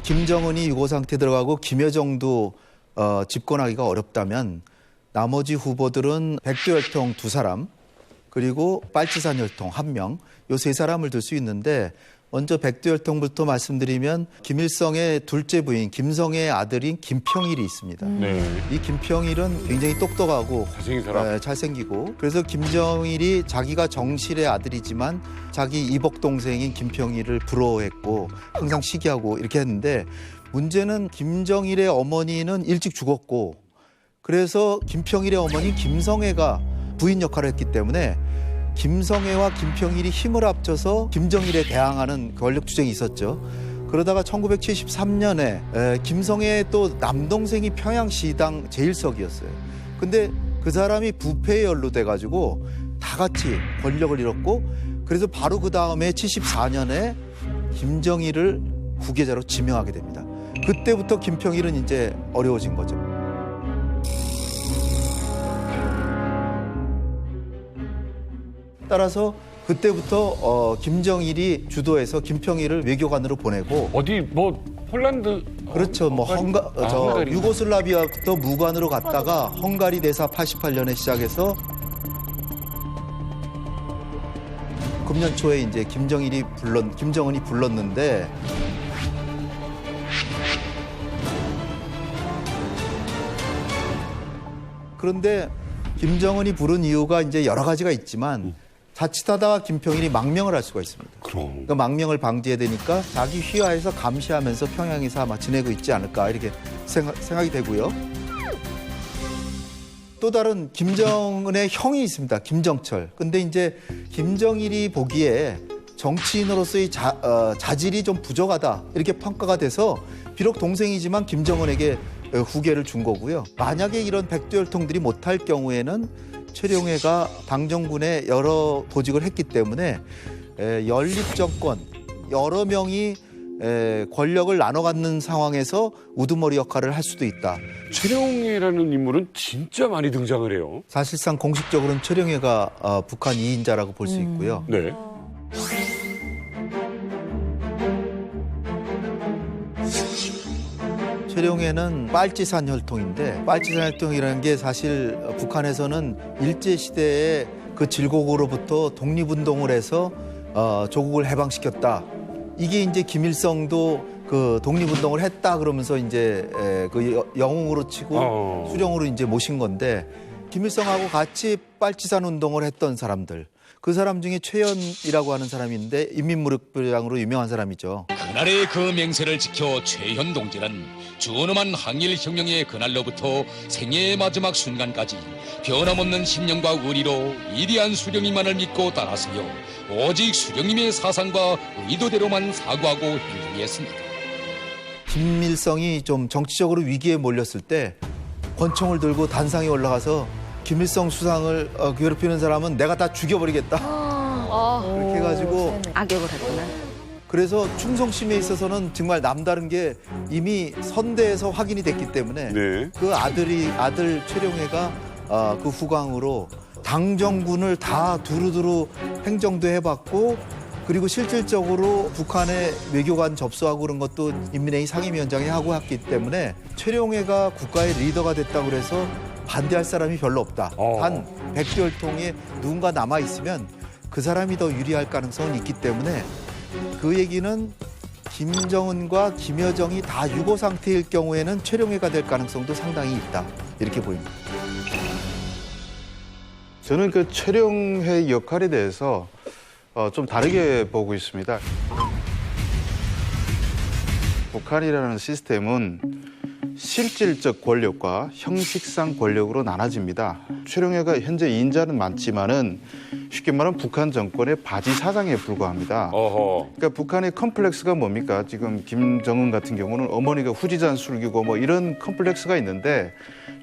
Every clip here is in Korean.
김정은이 유고 상태 들어가고 김여정도 집권하기가 어렵다면 나머지 후보들은 백두혈통 2사람 그리고 빨치산 혈통 1명 요 3사람을 들 수 있는데 먼저 백두혈통부터 말씀드리면 김일성의 둘째 부인 김성애의 아들인 김평일이 있습니다. 이 김평일은 굉장히 똑똑하고 잘생긴 사람. 잘생기고 그래서 김정일이 자기가 정실의 아들이지만 자기 이복 동생인 김평일을 부러워했고 항상 시기하고 이렇게 했는데 문제는 김정일의 어머니는 일찍 죽었고 그래서 김평일의 어머니 김성애가 부인 역할을 했기 때문에 김성애와 김평일이 힘을 합쳐서 김정일에 대항하는 권력 투쟁이 있었죠. 그러다가 1973년에 김성애의 또 남동생이 평양시당 제1석이었어요. 근데 그 사람이 부패에 연루돼가지고 다 같이 권력을 잃었고 그래서 바로 그 다음에 74년에 김정일을 후계자로 지명하게 됩니다. 그때부터 김평일은 이제 어려워진 거죠. 따라서 그때부터 김정일이 주도해서 김평일을 외교관으로 보내고 어디 뭐 폴란드 그렇죠. 뭐 헝가리. 유고슬라비아부터 무관으로 갔다가 헝가리 대사 88년에 시작해서 금년 초에 이제 김정은이 불렀는데 그런데 김정은이 부른 이유가 이제 여러 가지가 있지만 자칫하다가 김평일이 망명을 할 수가 있습니다. 그러니까 망명을 방지해야 되니까 자기 휘하에서 감시하면서 평양에서 아마 지내고 있지 않을까 이렇게 생각이 되고요. 또 다른 김정은의 형이 있습니다. 김정철. 근데 이제 김정일이 보기에 정치인으로서의 자질이 좀 부족하다 이렇게 평가가 돼서 비록 동생이지만 김정은에게 후계를 준 거고요. 만약에 이런 백두혈통들이 못할 경우에는 최룡해가 당정군에 여러 보직을 했기 때문에 연립정권 여러 명이 권력을 나눠 갖는 상황에서 우두머리 역할을 할 수도 있다. 최룡해라는 인물은 진짜 많이 등장을 해요. 사실상 공식적으로는 최룡해가 북한 2인자라고 볼 수 있고요. 네. 최룡해는 빨치산 혈통인데 빨치산 혈통이라는 게 사실 북한에서는 일제시대에 그 질곡으로부터 독립운동을 해서 조국을 해방시켰다. 이게 이제 김일성도 그 독립운동을 했다 그러면서 이제 그 영웅으로 치고 수령으로 이제 모신 건데 김일성하고 같이 빨치산 운동을 했던 사람들. 그 사람 중에 최현이라고 하는 사람인데 인민무력부장으로 유명한 사람이죠. 그날의 그 맹세를 지켜 최현 동지는 준엄한 항일혁명의 그날로부터 생애의 마지막 순간까지 변함없는 신념과 의리로 위대한 수령님만을 믿고 따랐으며 오직 수령님의 사상과 의도대로만 사고하고 행동했습니다. 김일성이 좀 정치적으로 위기에 몰렸을 때 권총을 들고 단상에 올라가서 김일성 수상을 괴롭히는 사람은 내가 다 죽여버리겠다. 그렇게 해가지고 악역을 했구나. 그래서 충성심에 있어서는 정말 남다른 게 이미 선대에서 확인이 됐기 때문에 그 아들 최룡해가 그 후광으로 당정군을 다 두루두루 행정도 해봤고 그리고 실질적으로 북한의 외교관 접수하고 그런 것도 인민회의 상임위원장이 하고 했기 때문에 최룡해가 국가의 리더가 됐다고 그래서 반대할 사람이 별로 없다. 단 백두혈통에 누군가 남아있으면 그 사람이 더 유리할 가능성은 있기 때문에 그 얘기는 김정은과 김여정이 다 유고 상태일 경우에는 최룡해가 될 가능성도 상당히 있다. 이렇게 보입니다. 저는 그 최룡해 역할에 대해서 좀 다르게 보고 있습니다. 북한이라는 시스템은 실질적 권력과 형식상 권력으로 나눠집니다. 최룡해가 현재 2인자는 많지만은 쉽게 말하면 북한 정권의 바지 사장에 불과합니다. 그러니까 북한의 컴플렉스가 뭡니까? 지금 김정은 같은 경우는 어머니가 후지잔 술기고 뭐 이런 컴플렉스가 있는데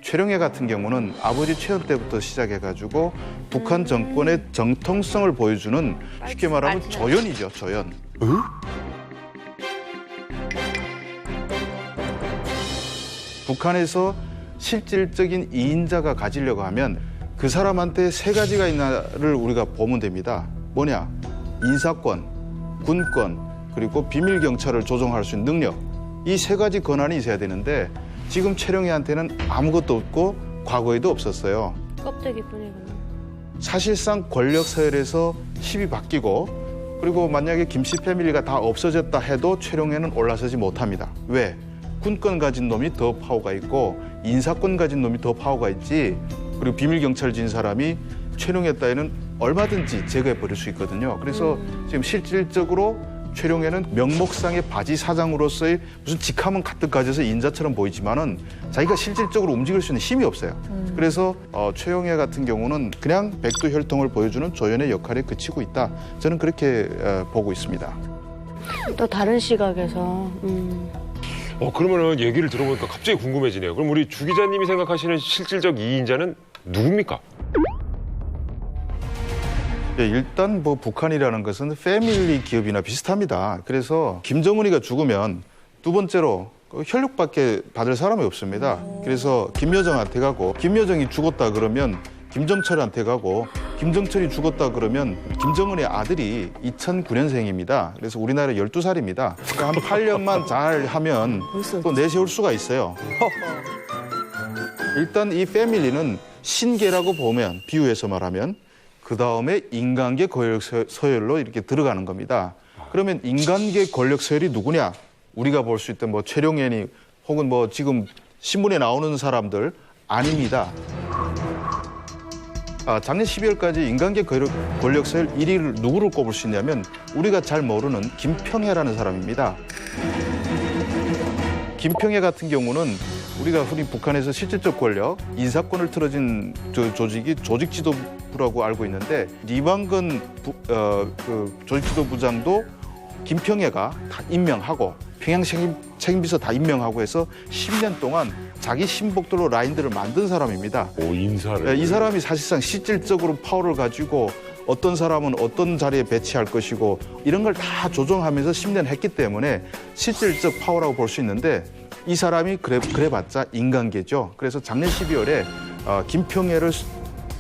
최룡해 같은 경우는 아버지 최현 때부터 시작해가지고 북한 정권의 정통성을 보여주는 쉽게 말하면 조연이죠, 조연. 북한에서 실질적인 2인자가 가지려고 하면 그 사람한테 3가지가 있나를 우리가 보면 됩니다. 뭐냐? 인사권, 군권, 그리고 비밀경찰을 조종할 수 있는 능력. 이 세 가지 권한이 있어야 되는데 지금 최룡해한테는 아무것도 없고 과거에도 없었어요. 껍데기뿐이구나. 사실상 권력 서열에서 힘이 바뀌고 그리고 만약에 김씨 패밀리가 다 없어졌다 해도 최룡해는 올라서지 못합니다. 왜? 군권 가진 놈이 더 파워가 있고 인사권 가진 놈이 더 파워가 있지. 그리고 비밀경찰진 사람이 최룡해 따위는 얼마든지 제거해 버릴 수 있거든요. 그래서 지금 실질적으로 최룡해는 명목상의 바지 사장으로서의 무슨 직함은 가득 가져서 인자처럼 보이지만은 자기가 실질적으로 움직일 수 있는 힘이 없어요. 그래서 최룡해 같은 경우는 그냥 백두혈통을 보여주는 조연의 역할에 그치고 있다. 저는 그렇게 보고 있습니다. 또 다른 시각에서 그러면은 얘기를 들어보니까 갑자기 궁금해지네요. 그럼 우리 주 기자님이 생각하시는 실질적 이인자는 누굽니까? 예, 일단 뭐 북한이라는 것은 패밀리 기업이나 비슷합니다. 그래서 김정은이가 죽으면 두 번째로 혈육밖에 받을 사람이 없습니다. 그래서 김여정한테 가고 김여정이 죽었다 그러면 김정철한테 가고 김정철이 죽었다 그러면 김정은의 아들이 2009년생입니다. 그래서 우리나라 12살입니다. 그러니까 한 8년만 잘 하면 또 내세울 수가 있어요. 일단 이 패밀리는 신계라고 보면 비유해서 말하면 그 다음에 인간계 권력 서열로 이렇게 들어가는 겁니다. 그러면 인간계 권력 서열이 누구냐? 우리가 볼 수 있던 뭐 최룡해니 혹은 뭐 지금 신문에 나오는 사람들 아닙니다. 작년 12월까지 인간계 권력 서열 1위를 누구를 꼽을 수 있냐면 우리가 잘 모르는 김평해라는 사람입니다. 김평해 같은 경우는 우리가 흔히 북한에서 실질적 권력, 인사권을 틀어진 조직이 조직지도부라고 알고 있는데 리방건 조직지도부장도 김평해가 다 임명하고 평양 책임비서 다 임명하고 해서 10년 동안 자기 신복들로 라인들을 만든 사람입니다. 오, 인사를. 이 사람이 사실상 실질적으로 파워를 가지고 어떤 사람은 어떤 자리에 배치할 것이고 이런 걸 다 조정하면서 10년 했기 때문에 실질적 파워라고 볼 수 있는데 이 사람이 그래봤자 인간계죠. 그래서 작년 12월에 김평해를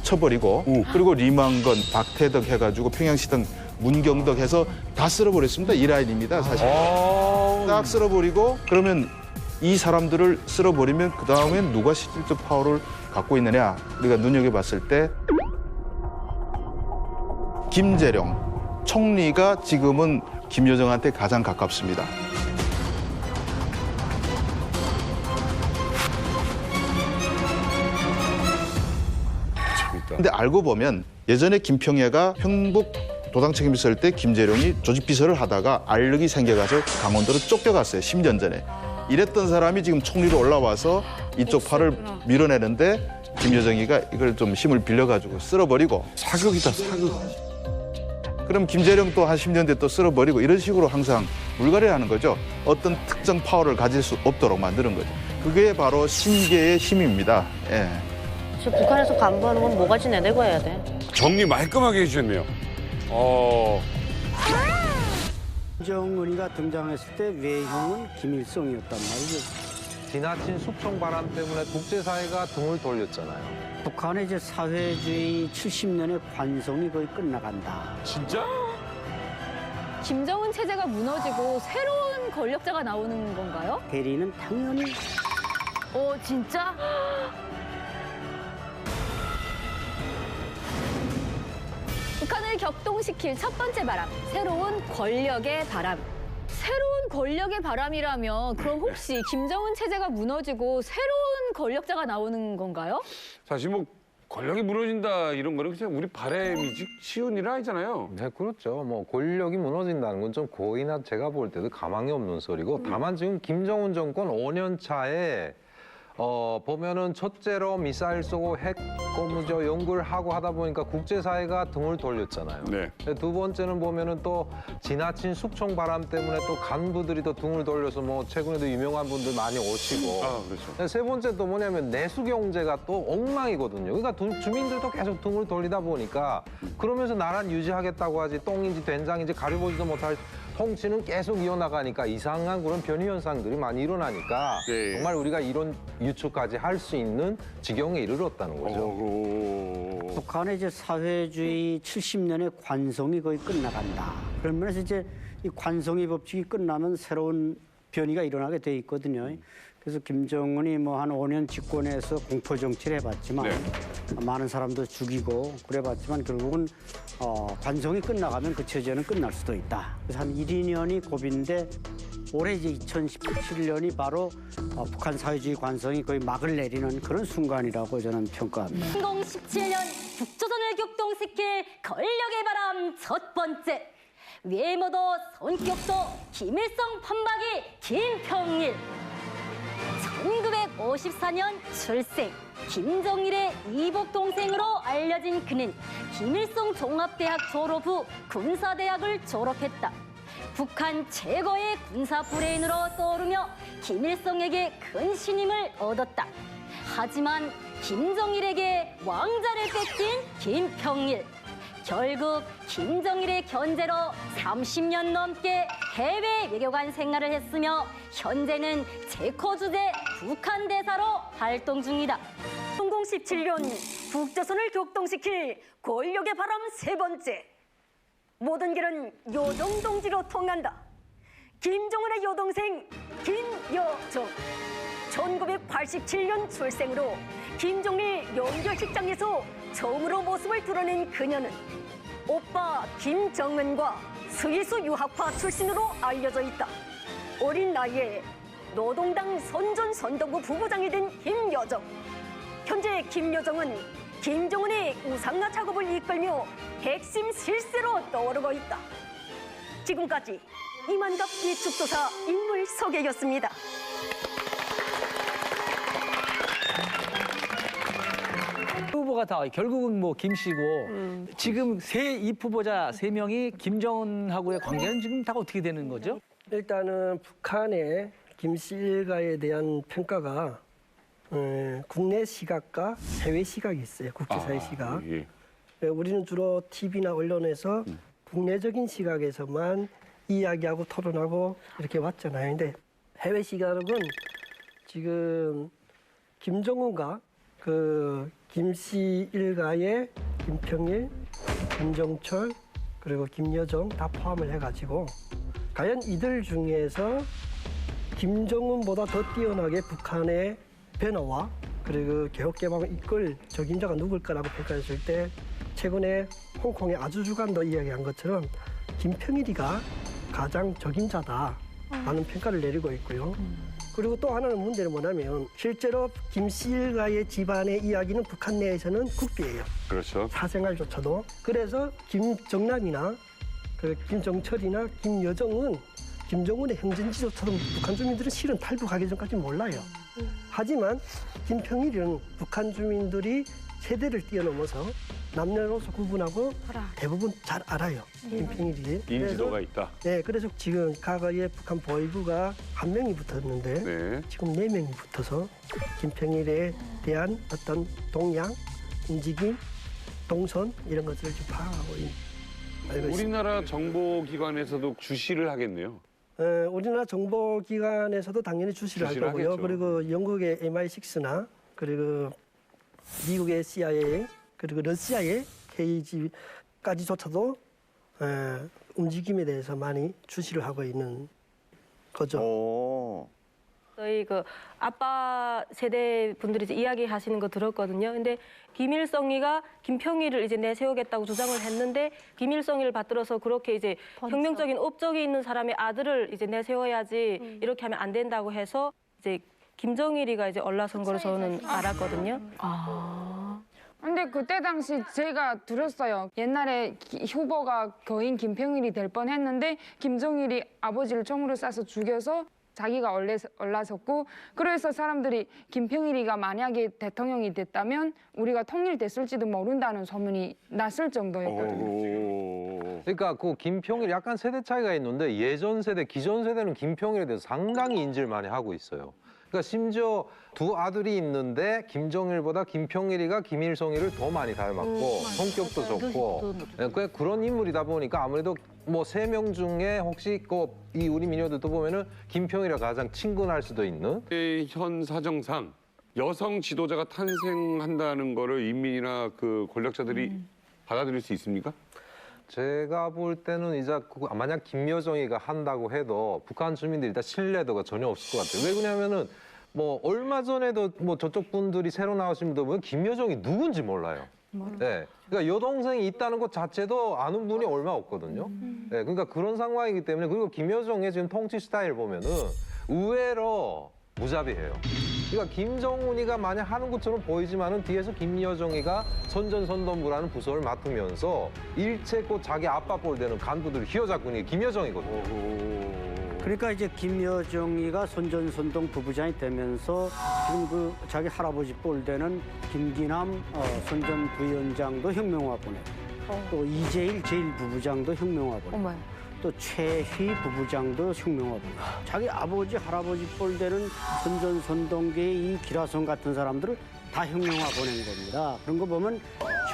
쳐버리고 그리고 리망건, 박태덕 해가지고 평양시당 문경덕 해서 다 쓸어버렸습니다. 이 라인입니다. 사실. 딱 쓸어버리고 그러면 이 사람들을 쓸어버리면 그 다음엔 누가 실질적 파워를 갖고 있느냐 우리가 눈여겨봤을 때 김재룡 총리가 지금은 김여정한테 가장 가깝습니다. 근데 알고 보면 예전에 김평해가 평북 도당 책임비서 할 때 김재룡이 조직비서를 하다가 알력이 생겨가서 강원도로 쫓겨갔어요. 10년 전에. 이랬던 사람이 지금 총리로 올라와서 이쪽 팔을 밀어내는데 김여정이가 이걸 좀 힘을 빌려가지고 쓸어버리고 사극이다, 사극. 그럼 김재룡 또 한 10년 뒤에 또 쓸어버리고 이런 식으로 항상 물갈이를 하는 거죠. 어떤 특정 파워를 가질 수 없도록 만드는 거죠. 그게 바로 신계의 힘입니다. 예. 지금 북한에서 간부하는 건 뭐가지 내내고 해야 돼. 정리 말끔하게 해주셨네요. 김정은이가 등장했을 때 외형은 김일성이었단 말이죠. 지나친 숙청 바람 때문에 국제사회가 등을 돌렸잖아요. 북한의 이제 사회주의 70년의 관성이 거의 끝나간다. 진짜? 김정은 체제가 무너지고 새로운 권력자가 나오는 건가요? 대리는 당연히 진짜? 북한을 격동시킬 첫 번째 바람, 새로운 권력의 바람. 새로운 권력의 바람이라면 그럼 혹시 김정은 체제가 무너지고 새로운 권력자가 나오는 건가요? 사실 뭐 권력이 무너진다 이런 거는 그냥 우리 바람이지 쉬운 일은 아니잖아요. 네, 그렇죠. 뭐 권력이 무너진다는 건 좀 거의나 제가 볼 때도 가망이 없는 소리고 다만 지금 김정은 정권 5년 차에 보면은 첫째로 미사일 쏘고 핵 고무저 연구를 하고 하다 보니까 국제사회가 등을 돌렸잖아요. 네. 두 번째는 보면은 또 지나친 숙청 바람 때문에 또 간부들이 또 등을 돌려서 뭐 최근에도 유명한 분들 많이 오시고. 그렇죠. 세 번째 또 뭐냐면 내수 경제가 또 엉망이거든요. 그러니까 주민들도 계속 등을 돌리다 보니까 그러면서 나라는 유지하겠다고 하지 똥인지 된장인지 가려보지도 못할 통치는 계속 이어나가니까 이상한 그런 변이 현상들이 많이 일어나니까 네. 정말 우리가 이런 유추까지 할 수 있는 지경에 이르렀다는 거죠. 북한의 이제 사회주의 70년의 관성이 거의 끝나간다. 그런 면에서 이제 이 관성의 법칙이 끝나면 새로운 변이가 일어나게 돼 있거든요. 그래서 김정은이 뭐 한 5년 집권해서 공포 정치를 해봤지만 많은 사람도 죽이고 그래봤지만 결국은 관성이 끝나가면 그 체제는 끝날 수도 있다. 그래서 한 1, 2년이 고비인데 올해 이제 2017년이 바로 북한 사회주의 관성이 거의 막을 내리는 그런 순간이라고 저는 평가합니다. 2017년 북조선을 격동시킬 권력의 바람 첫 번째. 외모도 성격도 김일성 판박이 김평일. 1954년 출생. 김정일의 이복 동생으로 알려진 그는 김일성 종합대학 졸업 후 군사대학을 졸업했다. 북한 최고의 군사 브레인으로 떠오르며 김일성에게 큰 신임을 얻었다. 하지만 김정일에게 왕자를 뺏긴 김평일. 결국 김정일의 견제로 30년 넘게 해외 외교관 생활을 했으며 현재는 체코 주재 북한 대사로 활동 중이다. 2017년 북조선을 격동시킬 권력의 바람 세 번째. 모든 길은 요정 동지로 통한다. 김정은의 여동생 김여정. 1987년 출생으로 김정일 연결식장에서 처음으로 모습을 드러낸 그녀는 오빠 김정은과 스위스 유학파 출신으로 알려져 있다. 어린 나이에 노동당 선전선동부 부부장이 된 김여정. 현재 김여정은 김정은의 우상화 작업을 이끌며 핵심 실세로 떠오르고 있다. 지금까지 이만갑 예측조사 인물 소개였습니다. 후보가 다 결국은 뭐 김 씨고 지금 이 후보자 3명이 김정은하고의 관계는 지금 다 어떻게 되는 거죠? 일단은 북한의 김 씨 일가에 대한 평가가 국내 시각과 해외 시각이 있어요. 국제사회 시각. 예. 우리는 주로 TV나 언론에서 국내적인 시각에서만 이야기하고 토론하고 이렇게 왔잖아요. 근데 해외 시각은 지금 김정은과 그 김 씨 일가의 김평일, 김정철 그리고 김여정 다 포함을 해가지고 과연 이들 중에서 김정은보다 더 뛰어나게 북한의 변화와 그리고 개혁개방을 이끌 적임자가 누굴까라고 평가했을 때 최근에 홍콩의 아주주간도 이야기한 것처럼 김평일이가 가장 적임자다라는 평가를 내리고 있고요. 그리고 또 하나는 문제는 뭐냐면 실제로 김 씨 일가의 집안의 이야기는 북한 내에서는 국비예요. 그렇죠. 사생활조차도. 그래서 김정남이나 그 김정철이나 김여정은 김정은의 행진지조차도 북한 주민들은 실은 탈북하기 전까지는 몰라요. 하지만 김평일은 북한 주민들이 세대를 뛰어넘어서 남녀노소 구분하고 대부분 잘 알아요. 김평일이. 인지도가 있다. 네, 그래서 지금 과거에 북한 보위부가 1명이 붙었는데 네. 지금 4명이 붙어서 김평일에 대한 어떤 동향, 움직임, 동선 이런 것들을 지금 파악하고 알고 있습니다. 우리나라 정보기관에서도 주시를 하겠네요. 우리나라 정보기관에서도 당연히 주시를 할 거고요. 하겠죠. 그리고 영국의 MI6나 그리고 미국의 CIA 그리고 러시아의 KGB까지조차도 움직임에 대해서 많이 주시를 하고 있는 거죠. 저희 그 아빠 세대 분들이 이제 이야기하시는 거 들었거든요. 근데 김일성이가 김평일을 이제 내세우겠다고 주장을 했는데 김일성이를 받들어서 그렇게 이제 혁명적인 업적이 있는 사람의 아들을 이제 내세워야지 이렇게 하면 안 된다고 해서 이제 김정일이가 이제 올라선 거로 저는 알았거든요. 근데 그때 당시 제가 들었어요. 옛날에 후보가 거인 김평일이 될 뻔했는데 김정일이 아버지를 총으로 쏴서 죽여서 자기가 올라섰고 그래서 사람들이 김평일이가 만약에 대통령이 됐다면 우리가 통일됐을지도 모른다는 소문이 났을 정도였거든요. 그러니까 그 김평일 약간 세대 차이가 있는데 예전 세대, 기존 세대는 김평일에 대해서 상당히 인지를 많이 하고 있어요. 그러니까 심지어 두 아들이 있는데 김정일보다 김평일이가 김일성이를 더 많이 닮았고 성격도 좋고 그런 인물이다 보니까 아무래도 뭐 3명 중에 혹시 이 우리 미녀들도 보면은 김평일이가 가장 친근할 수도 있는. 현 사정상 여성 지도자가 탄생한다는 거를 인민이나 그 권력자들이 받아들일 수 있습니까? 제가 볼 때는 이제 만약 김여정이가 한다고 해도 북한 주민들이 일단 신뢰도가 전혀 없을 것 같아요. 왜 그러냐면은 뭐 얼마 전에도 뭐 저쪽 분들이 새로 나오신 분들 보면 김여정이 누군지 몰라요. 네, 그러니까 여동생이 있다는 것 자체도 아는 분이 얼마 없거든요. 네, 그러니까 그런 상황이기 때문에 그리고 김여정의 지금 통치 스타일 보면은 의외로 무자비해요. 그러니까 김정은이가 만약 하는 것처럼 보이지만은 뒤에서 김여정이가 선전선동부라는 부서를 맡으면서 일체코 자기 아빠 볼 되는 간부들을 휘어잡고 있는 게 김여정이거든요. 그러니까 이제 김여정이가 선전선동 부부장이 되면서 지금 그 자기 할아버지 볼 되는 김기남 선전부위원장도 혁명화 보내고 또 이재일 제1부부장도 혁명화 보내고 또 최휘 부부장도 혁명화 보내고 자기 아버지 할아버지 볼 되는 선전선동계의 이 기라성 같은 사람들을 다 혁명화 보낸 겁니다. 그런 거 보면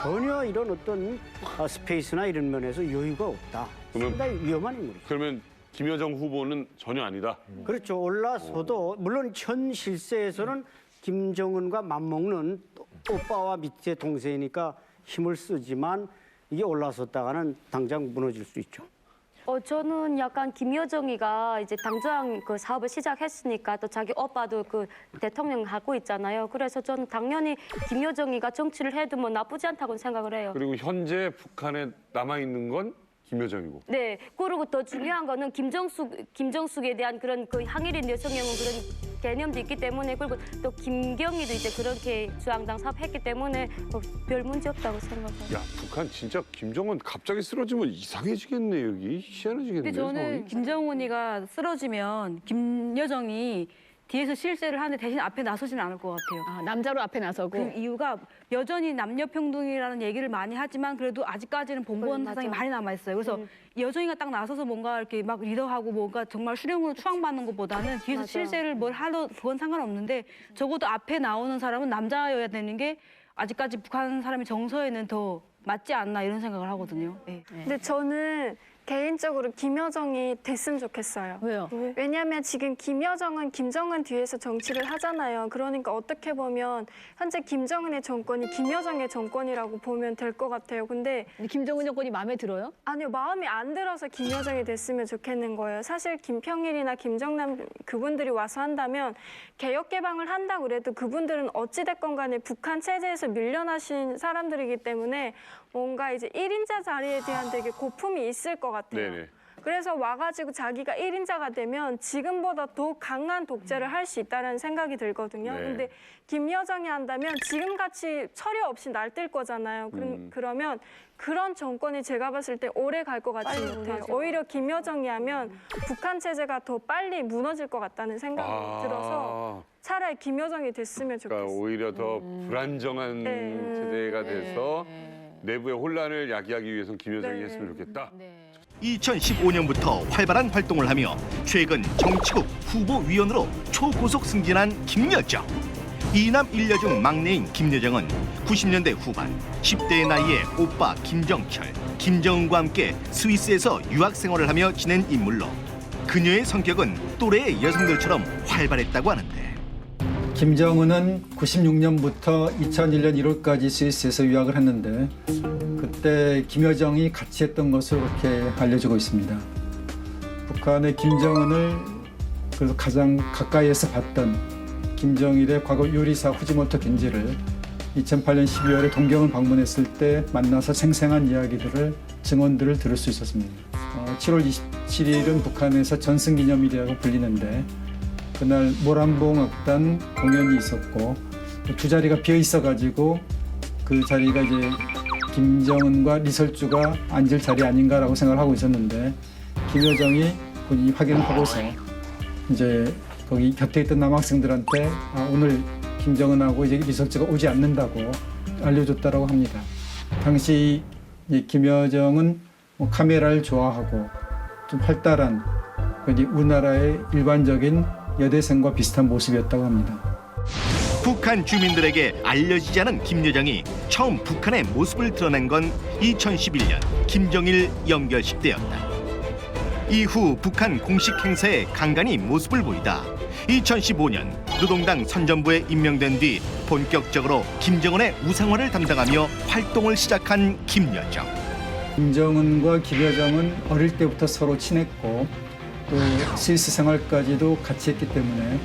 전혀 이런 어떤 스페이스나 이런 면에서 여유가 없다. 상당히 위험한 인물이죠. 그러면 김여정 후보는 전혀 아니다. 그렇죠. 올라서도 물론 현 실세에서는 김정은과 맞먹는 오빠와 밑에 동생이니까 힘을 쓰지만 이게 올라섰다가는 당장 무너질 수 있죠. 저는 약간 김여정이가 이제 당장 그 사업을 시작했으니까 또 자기 오빠도 그 대통령 하고 있잖아요. 그래서 저는 당연히 김여정이가 정치를 해도 뭐 나쁘지 않다고 생각을 해요. 그리고 현재 북한에 남아 있는 건 김여정이고. 네. 그리고 더 중요한 거는 김정숙에 대한 그런 그 항일인 여성형은 그런 개념도 있기 때문에 그리고 또 김경희도 이제 그렇게 주황당 사업했기 때문에 별 문제 없다고 생각해요. 야, 북한 진짜 김정은 갑자기 쓰러지면 이상해지겠네 여기. 희한해지겠네. 근데 저는 김정은이가 쓰러지면 김여정이 뒤에서 실세를 하는데 대신 앞에 나서지는 않을 것 같아요. 아, 남자로 앞에 나서고. 그 이유가 여전히 남녀평등이라는 얘기를 많이 하지만 그래도 아직까지는 봉건 사상이 많이 남아있어요. 그래서 여정이가 딱 나서서 뭔가 이렇게 막 리더하고 뭔가 정말 수령으로 추앙받는 것보다는 뒤에서 실세를 뭘 하도 그건 상관없는데 적어도 앞에 나오는 사람은 남자여야 되는 게 아직까지 북한 사람의 정서에는 더 맞지 않나 이런 생각을 하거든요. 네. 근데 저는 개인적으로 김여정이 됐으면 좋겠어요. 왜요? 왜냐하면 지금 김여정은 김정은 뒤에서 정치를 하잖아요. 그러니까 어떻게 보면 현재 김정은의 정권이 김여정의 정권이라고 보면 될 것 같아요. 근데 김정은 정권이 마음에 들어요? 아니요. 마음에 안 들어서 김여정이 됐으면 좋겠는 거예요. 사실 김평일이나 김정남 그분들이 와서 한다면 개혁 개방을 한다고 그래도 그분들은 어찌됐건 간에 북한 체제에서 밀려나신 사람들이기 때문에 뭔가 이제 1인자 자리에 대한 되게 고품이 있을 것 같아요. 네네. 그래서 와가지고 자기가 1인자가 되면 지금보다 더 강한 독재를 할 수 있다는 생각이 들거든요. 네. 근데 김여정이 한다면 지금같이 처리 없이 날뛸 거잖아요. 그러면 그런 정권이 제가 봤을 때 오래 갈 것 같지 못해요. 오히려 김여정이 하면 북한 체제가 더 빨리 무너질 것 같다는 생각이 들어서 차라리 김여정이 됐으면 좋겠어요. 그러니까 오히려 더 불안정한 체제가 돼서 내부의 혼란을 야기하기 위해서 김여정이 했으면 좋겠다. 2015년부터 활발한 활동을 하며 최근 정치국 후보위원으로 초고속 승진한 김여정. 이남 일녀 중 막내인 김여정은 90년대 후반 10대의 나이에 오빠 김정철, 김정은과 함께 스위스에서 유학 생활을 하며 지낸 인물로 그녀의 성격은 또래의 여성들처럼 활발했다고 하는데 김정은은 96년부터 2001년 1월까지 스위스에서 유학을 했는데 그때 김여정이 같이 했던 것으로 그렇게 알려지고 있습니다. 북한의 김정은을 그래서 가장 가까이에서 봤던 김정일의 과거 요리사 후지모토 겐지를 2008년 12월에 동경을 방문했을 때 만나서 생생한 이야기들을 증언들을 들을 수 있었습니다. 7월 27일은 북한에서 전승기념일이라고 불리는데 그날 모란봉 악단 공연이 있었고 두 자리가 비어 있어가지고 그 자리가 이제 김정은과 리설주가 앉을 자리 아닌가라고 생각을 하고 있었는데 김여정이 본인이 확인을 하고서 이제 거기 곁에 있던 남학생들한테 오늘 김정은하고 이제 리설주가 오지 않는다고 알려줬다라고 합니다. 당시 김여정은 카메라를 좋아하고 좀 활달한 우리나라의 일반적인 여대생과 비슷한 모습이었다고 합니다. 북한 주민들에게 알려지지 않은 김여정이 처음 북한의 모습을 드러낸 건 2011년 김정일 영결식 때였다. 이후 북한 공식 행사에 간간히 모습을 보이다 2015년 노동당 선전부에 임명된 뒤 본격적으로 김정은의 우상화를 담당하며 활동을 시작한 김여정. 김정은과 김여정은 어릴 때부터 서로 친했고 또 스위스 생활까지도 같이 했기 때문에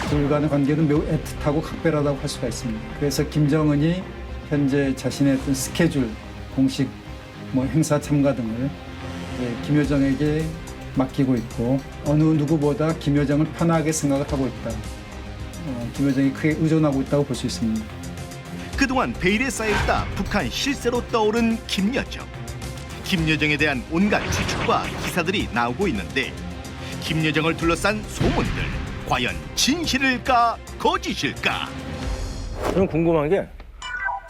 둘 간의 관계는 매우 애틋하고 각별하다고 할 수가 있습니다. 그래서 김정은이 현재 자신의 어떤 스케줄, 공식 행사 참가 등을 김여정에게 맡기고 있고 어느 누구보다 김여정을 편하게 생각을 하고 있다. 김여정이 크게 의존하고 있다고 볼 수 있습니다. 그동안 베일에 쌓여있다 북한 실세로 떠오른 김여정. 김여정에 대한 온갖 추측과 기사들이 나오고 있는데 김여정을 둘러싼 소문들 과연 진실일까 거짓일까? 저는 궁금한 게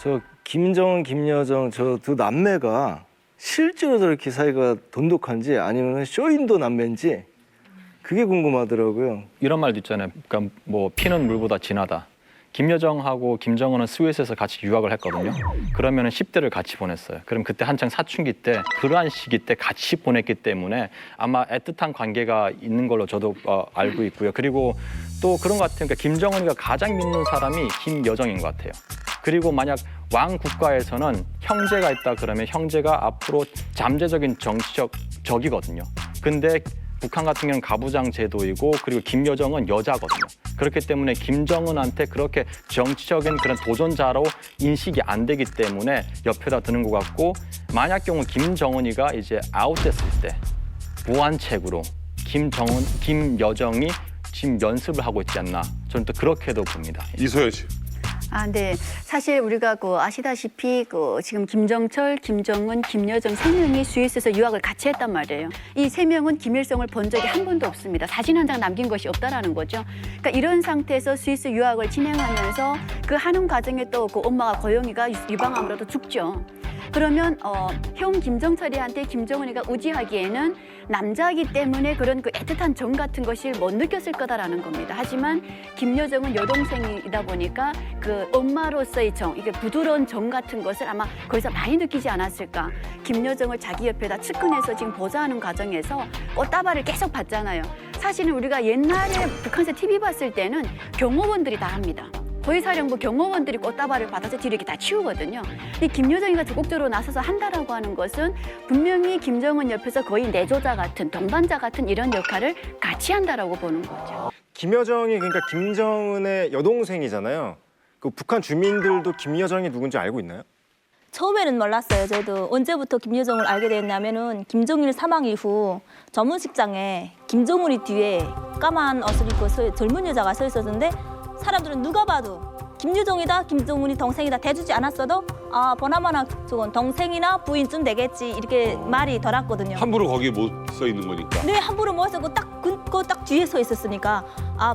저 김정은, 김여정 저 두 남매가 실제로 저렇게 사이가 돈독한지 아니면 쇼인도 남매인지 그게 궁금하더라고요. 이런 말도 있잖아요. 그러니까 뭐 피는 물보다 진하다. 김여정하고 김정은은 스위스에서 같이 유학을 했거든요. 그러면 10대를 같이 보냈어요. 그럼 그때 한창 사춘기 때 그러한 시기 때 같이 보냈기 때문에 아마 애틋한 관계가 있는 걸로 저도 알고 있고요. 그리고 또 그런 것 같아요. 그러니까 김정은이가 가장 믿는 사람이 김여정인 것 같아요. 그리고 만약 왕 국가에서는 형제가 있다 그러면 형제가 앞으로 잠재적인 정치적 적이거든요. 근데 북한 같은 경우는 가부장 제도이고 그리고 김여정은 여자거든요. 그렇기 때문에 김정은한테 그렇게 정치적인 그런 도전자로 인식이 안 되기 때문에 옆에다 드는 것 같고 만약 경우 김정은이가 이제 아웃됐을 때 무한책으로 김여정이 지금 연습을 하고 있지 않나 저는 또 그렇게도 봅니다. 이소연 씨. 네. 사실 우리가 아시다시피 지금 김정철, 김정은, 김여정 세 명이 스위스에서 유학을 같이 했단 말이에요. 이 세 명은 김일성을 본 적이 한 번도 없습니다. 사진 한 장 남긴 것이 없다라는 거죠. 그러니까 이런 상태에서 스위스 유학을 진행하면서 그 하는 과정에 또 엄마가 고영이가 유방암으로도 죽죠. 그러면 형 김정철이한테 김정은이가 의지하기에는 남자이기 때문에 그런 애틋한 정 같은 것을 못 느꼈을 거다라는 겁니다. 하지만 김여정은 여동생이다 보니까 엄마로서의 정, 이게 부드러운 정 같은 것을 아마 거기서 많이 느끼지 않았을까. 김여정을 자기 옆에다 측근해서 지금 보좌하는 과정에서 꽃다발을 계속 받잖아요. 사실은 우리가 옛날에 북한에서 TV 봤을 때는 경호원들이 다 합니다. 고위사령부 경호원들이 꽃다발을 받아서 뒤로 이렇게 다 치우거든요. 이 김여정이가 적극적으로 나서서 한다라고 하는 것은 분명히 김정은 옆에서 거의 내조자 같은 동반자 같은 이런 역할을 같이 한다라고 보는 거죠. 김여정이 그러니까 김정은의 여동생이잖아요. 북한 주민들도 김여정이 누군지 알고 있나요? 처음에는 몰랐어요. 저도 언제부터 김여정을 알게 됐냐면은 김정일 사망 이후 전문식장에 김정은이 뒤에 까만 옷을 입고 젊은 여자가 서 있었는데 사람들은 누가 봐도 김여정이다, 김정은이 동생이다 대주지 않았어도 보나마나 저건 동생이나 부인쯤 되겠지 이렇게 말이 돌았거든요. 함부로 거기에 못 서 있는 거니까. 네, 함부로 못 서고 딱 뒤에 서 있었으니까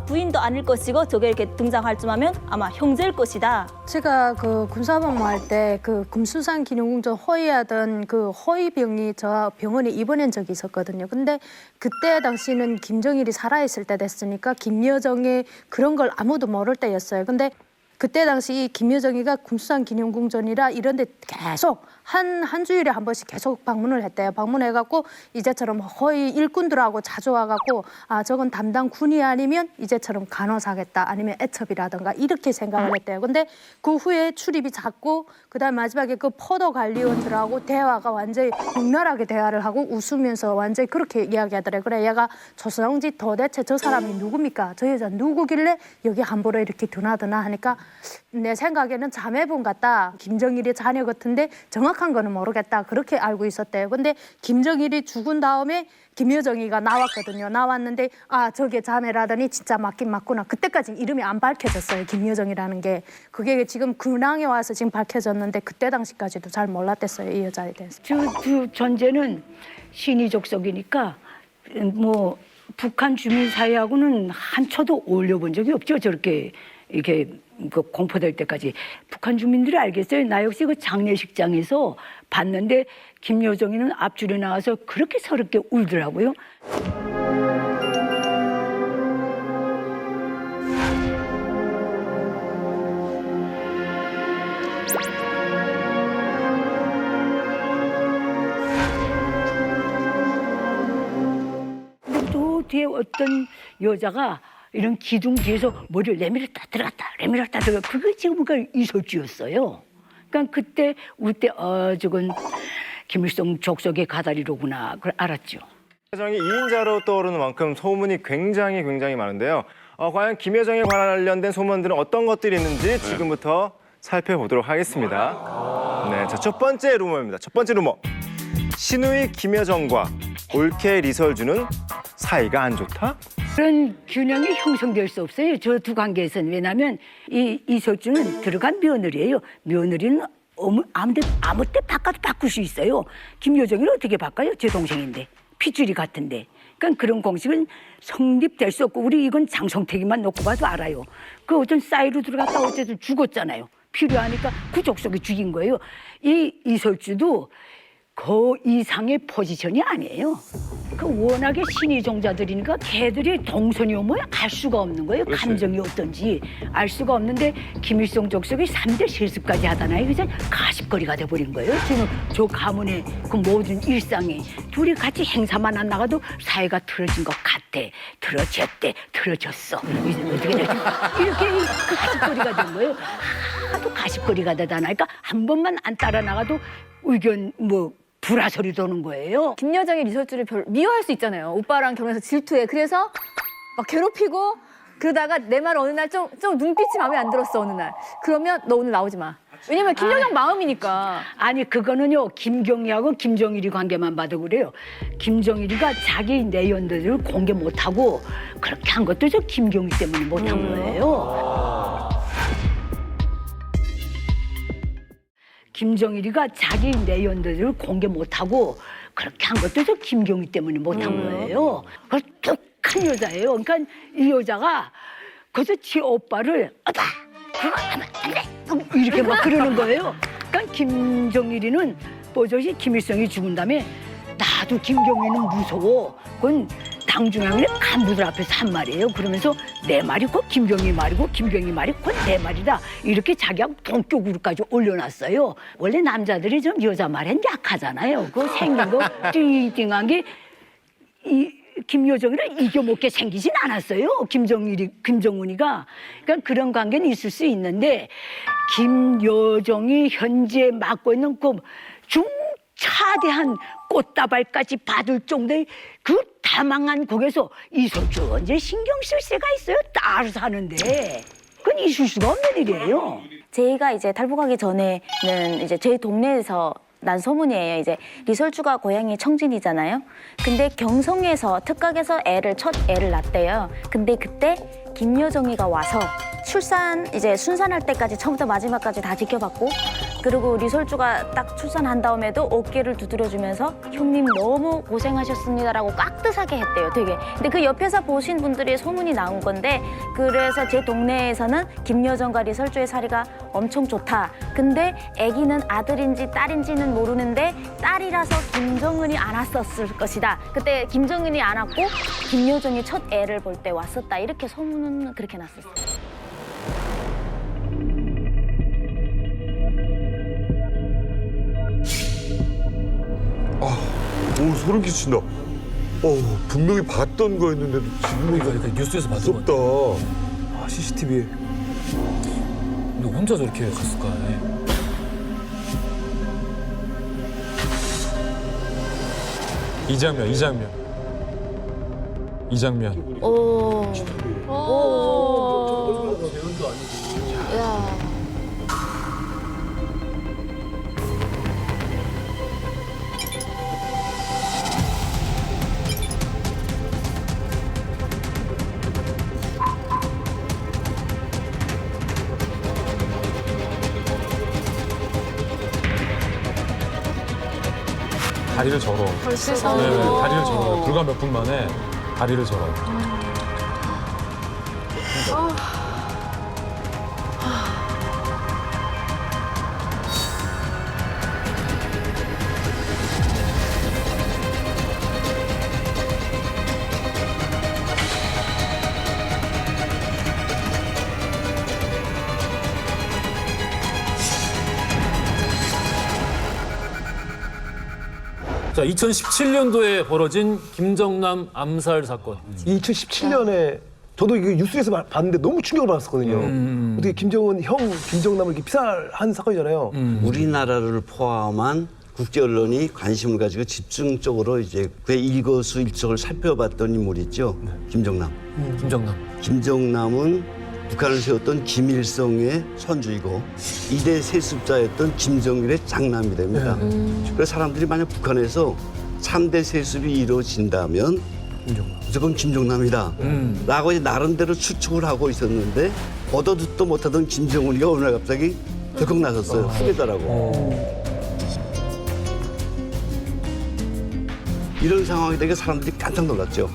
부인도 아닐 것이고 저게 이렇게 등장할 쯤 하면 아마 형제일 것이다. 제가 군사복무할 때 금수산 기념궁전 호위하던 호위병이 저 병원에 입원한 적이 있었거든요. 근데 그때 당시는 김정일이 살아있을 때 됐으니까 김여정의 그런 걸 아무도 모를 때였어요. 근데 그때 당시 김여정이가 금수산 기념궁전이라 이런 데 계속 한 주일에 한 번씩 계속 방문을 했대요. 방문해갖고 이제처럼 거의 일꾼들하고 자주 와갖고 저건 담당 군이 아니면 이제처럼 간호사겠다 아니면 애첩이라든가 이렇게 생각을 했대요. 근데 그 후에 출입이 잦고 그다음 마지막에 포도 관리원들하고 대화가 완전히 격렬하게 대화를 하고 웃으면서 완전히 그렇게 이야기하더래요. 그래 얘가 조성지 도대체 저 사람이 누굽니까? 저 여자 누구길래 여기 함부로 이렇게 드나드나 하니까 내 생각에는 자매분 같다. 김정일의 자녀 같은데 정확한 거는 모르겠다. 그렇게 알고 있었대요. 근데 김정일이 죽은 다음에 김여정이가 나왔거든요. 나왔는데 저게 자매라더니 진짜 맞긴 맞구나. 그때까지 이름이 안 밝혀졌어요. 김여정이라는 게. 그게 지금 근황에 와서 지금 밝혀졌는데 그때 당시까지도 잘 몰랐댔어요. 이 여자에 대해서. 그 전제는 신의족속이니까 북한 주민 사이하고는 한 초도 어울려 본 적이 없죠. 저렇게 이렇게 공포될 때까지. 북한 주민들이 알겠어요. 나 역시 장례식장에서 봤는데 김여정이는 앞줄에 나와서 그렇게 서럽게 울더라고요. 근데 또 뒤에 어떤 여자가 이런 기둥 뒤에서 머리를 내밀었다 들어갔다 내밀었다 들어갔다 그게 지금 이설주였어요. 그러니까 그때 울 때 저건 김일성 족속의 가다리로구나 그걸 알았죠. 김여정이 2인자로 떠오르는 만큼 소문이 굉장히 많은데요. 과연 김여정에 관련된 소문들은 어떤 것들이 있는지 지금부터 살펴보도록 하겠습니다. 네, 자, 첫 번째 루머입니다. 첫 번째 루머. 신우이 김여정과 올케 리설주는 사이가 안 좋다? 그런 균형이 형성될 수 없어요. 저 두 관계에서는. 왜냐하면 이 이설주는 들어간 며느리예요. 며느리는 아무 때 바꿔도 바꿀 수 있어요. 김여정이를 어떻게 바꿔요? 제 동생인데. 핏줄이 같은데. 그러니까 그런 공식은 성립될 수 없고 우리 이건 장성택이만 놓고 봐도 알아요. 그 어떤 싸이로 들어갔다 어쨌든 죽었잖아요. 필요하니까 그 족속이 죽인 거예요. 이 이설주도 그 이상의 포지션이 아니에요. 그 워낙에 신의 종자들이니까 걔들이 동선이 오면 알 수가 없는 거예요. 그렇지. 감정이 어떤지 알 수가 없는데 김일성 족속이 3대 실습까지 하잖아요. 그래서 가십거리가 돼버린 거예요. 지금 저 가문의 그 모든 일상이 둘이 같이 행사만 안 나가도 사이가 틀어진 것 같아. 틀어졌대, 틀어졌어. 이제 어떻게 되지? 이렇게 가십거리가 된 거예요. 하도 가십거리가 되다 나니까 한 번만 안 따라 나가도 의견 불화설이 도는 거예요. 김여정이 리설주를 미워할 수 있잖아요. 오빠랑 결혼해서 질투해. 그래서 막 괴롭히고 그러다가 내 말 어느 날 좀 눈빛이 마음에 안 들었어 어느 날. 그러면 너 오늘 나오지 마. 왜냐면 김여정 마음이니까. 아니 그거는요 김경희하고 김정일이 관계만 봐도 그래요. 김정일이가 자기 내연들을 공개 못하고 그렇게 한 것도 저 김경희 때문에 못한 거예요. 김정일이가 자기 내연들을 공개 못하고 그렇게 한 것도 저 김경희 때문에 못한 거예요. 그 독한 여자예요. 그러니까 이 여자가 그래서 지 오빠를 오빠 그거 하면 안 돼. 이렇게 막 그러는 거예요. 그러니까 김정일이는 뽀조시 김일성이 죽은 다음에 나도 김경희는 무서워. 그건 당중앙의 간부들 앞에서 한 말이에요. 그러면서 내 말이 곧 김경희 말이고 김경희 말이 곧 내 말이다. 이렇게 자기하고 동격으로까지 올려놨어요. 원래 남자들이 좀 여자 말엔 약하잖아요. 그 생긴 거 띵띵한 게 이 김여정이를 이겨먹게 생기진 않았어요. 김정은이가. 그러니까 그런 관계는 있을 수 있는데 김여정이 현재 맡고 있는 그 중차대한 꽃다발까지 받을 정도의 그 다망한 곡에서 이설주 언제 신경 쓸 새가 있어요? 따로 사는데. 그건 있을 수가 없는 일이에요. 제가 이제 탈북하기 전에는 이제 제 동네에서 난 소문이에요. 이제 리설주가 고향이 청진이잖아요. 근데 경성에서 특각에서 첫 애를 낳았대요. 근데 그때 김여정이가 와서 이제 순산할 때까지 처음부터 마지막까지 다 지켜봤고, 그리고 리설주가 딱 출산한 다음에도 어깨를 두드려주면서 형님 너무 고생하셨습니다라고 깍듯하게 했대요. 되게. 근데 그 옆에서 보신 분들이 소문이 나온 건데, 그래서 제 동네에서는 김여정과 리설주의 사이가 엄청 좋다. 근데 아기는 아들인지 딸인지는 모르는데 딸이라서 김정은이 안았었을 것이다. 그때 김정은이 안았고 김여정이 첫 애를 볼 때 왔었다. 이렇게 소문은 그렇게 났었어요. 오, 소름 끼친다. 분명히 봤던 거였는데도 지금 그러니까 뉴스에서 봤던 무섭다. CCTV에 근데 혼자 저렇게 갔을까? 이 장면. 오. 야. 다리를 절어. 벌써? 네, 다리를 절어요. 불과 몇 분 만에 다리를 절어요. 자, 2017년도에 벌어진 김정남 암살 사건. 2017년에 저도 이거 뉴스에서 봤는데 너무 충격을 받았었거든요. 어떻게 김정은 형 김정남을 이렇게 피살한 사건이잖아요. 우리나라를 포함한 국제 언론이 관심을 가지고 집중적으로 이제 그의 일거수일투족을 살펴봤던 인물이 있죠. 김정남. 김정남은 북한을 세웠던 김일성의 손주이고 2대 세습자였던 김정일의 장남이 됩니다. 그래서 사람들이 만약 북한에서 3대 세습이 이루어진다면 무조건 김정남이다 라고 이제 나름대로 추측을 하고 있었는데 보도 듣도 못하던 김정은이가 어느 날 갑자기 덜컥 나섰어요. 후계자라고. 이런 상황이 되게 사람들이 깜짝 놀랐죠.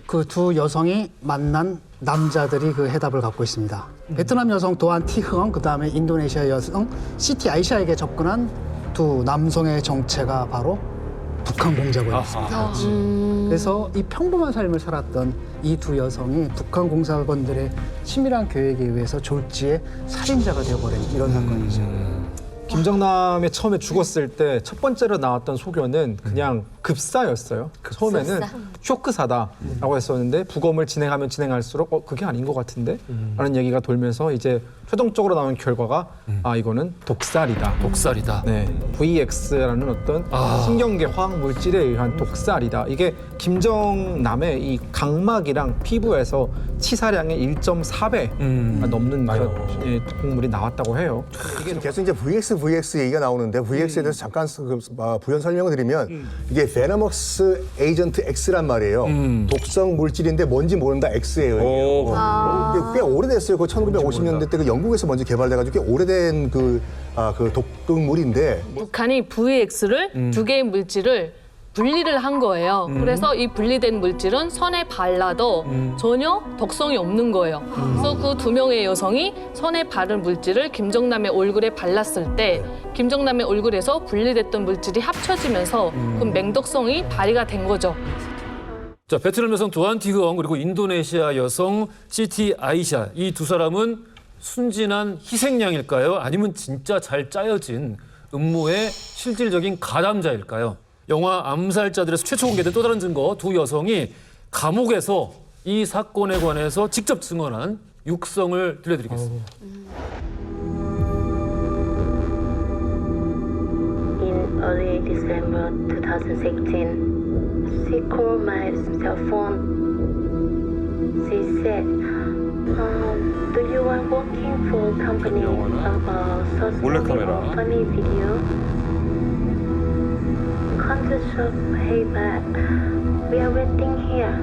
그 두 여성이 만난 남자들이 그 해답을 갖고 있습니다. 베트남 여성 도안 티흥, 그다음에 인도네시아 여성 시티 아이샤에게 접근한 두 남성의 정체가 바로 북한 공작원이었습니다. 그래서 이 평범한 삶을 살았던 이 두 여성이 북한 공작원들의 치밀한 계획에 의해서 졸지에 살인자가 되어버린 이런 사건이죠. 김정남이 처음에 죽었을 때 첫 번째로 나왔던 소견은 그냥 급사였어요. 처음에는 쇼크사다라고 했었는데 부검을 진행하면 진행할수록 그게 아닌 것 같은데 라는 얘기가 돌면서 이제 최종적으로 나온 결과가 이거는 독살이다. 네, VX라는 어떤 신경계 화학 물질에 의한 독살이다. 이게 김정남의 이 각막이랑 피부에서 치사량의 1.4배 넘는 그런 독물이 나왔다고 해요. 이게 계속 이제 VX 얘기가 나오는데 VX에 대해서 잠깐 부연 설명을 드리면 이게 베너먹스 에이전트 X란 말이에요. 독성 물질인데 뭔지 모른다 X예요. 이게 꽤 오래됐어요. 그 1950년대 때 그 영국에서 먼저 개발돼가지고 꽤 오래된 그 독극물인데 북한이 VX를 두 개의 물질을 분리를 한 거예요. 그래서 이 분리된 물질은 손에 발라도 전혀 독성이 없는 거예요. 그래서 그 두 명의 여성이 손에 바른 물질을 김정남의 얼굴에 발랐을 때 김정남의 얼굴에서 분리됐던 물질이 합쳐지면서 그 맹독성이 발휘가 된 거죠. 자, 베트남 여성 도안 티흐엉 그리고 인도네시아 여성 시티 아이샤 이 두 사람은 순진한 희생양일까요? 아니면 진짜 잘 짜여진 음모의 실질적인 가담자일까요? 영화 암살자들에서 최초 공개된 또 다른 증거 두 여성이 감옥에서 이 사건에 관해서 직접 증언한 육성을 들려드리겠습니다. In early December 2016, she called my cell phone. She said, "Do you want working for a company about 몰래카메라. funny video? Come to shop, hey back. We are waiting here."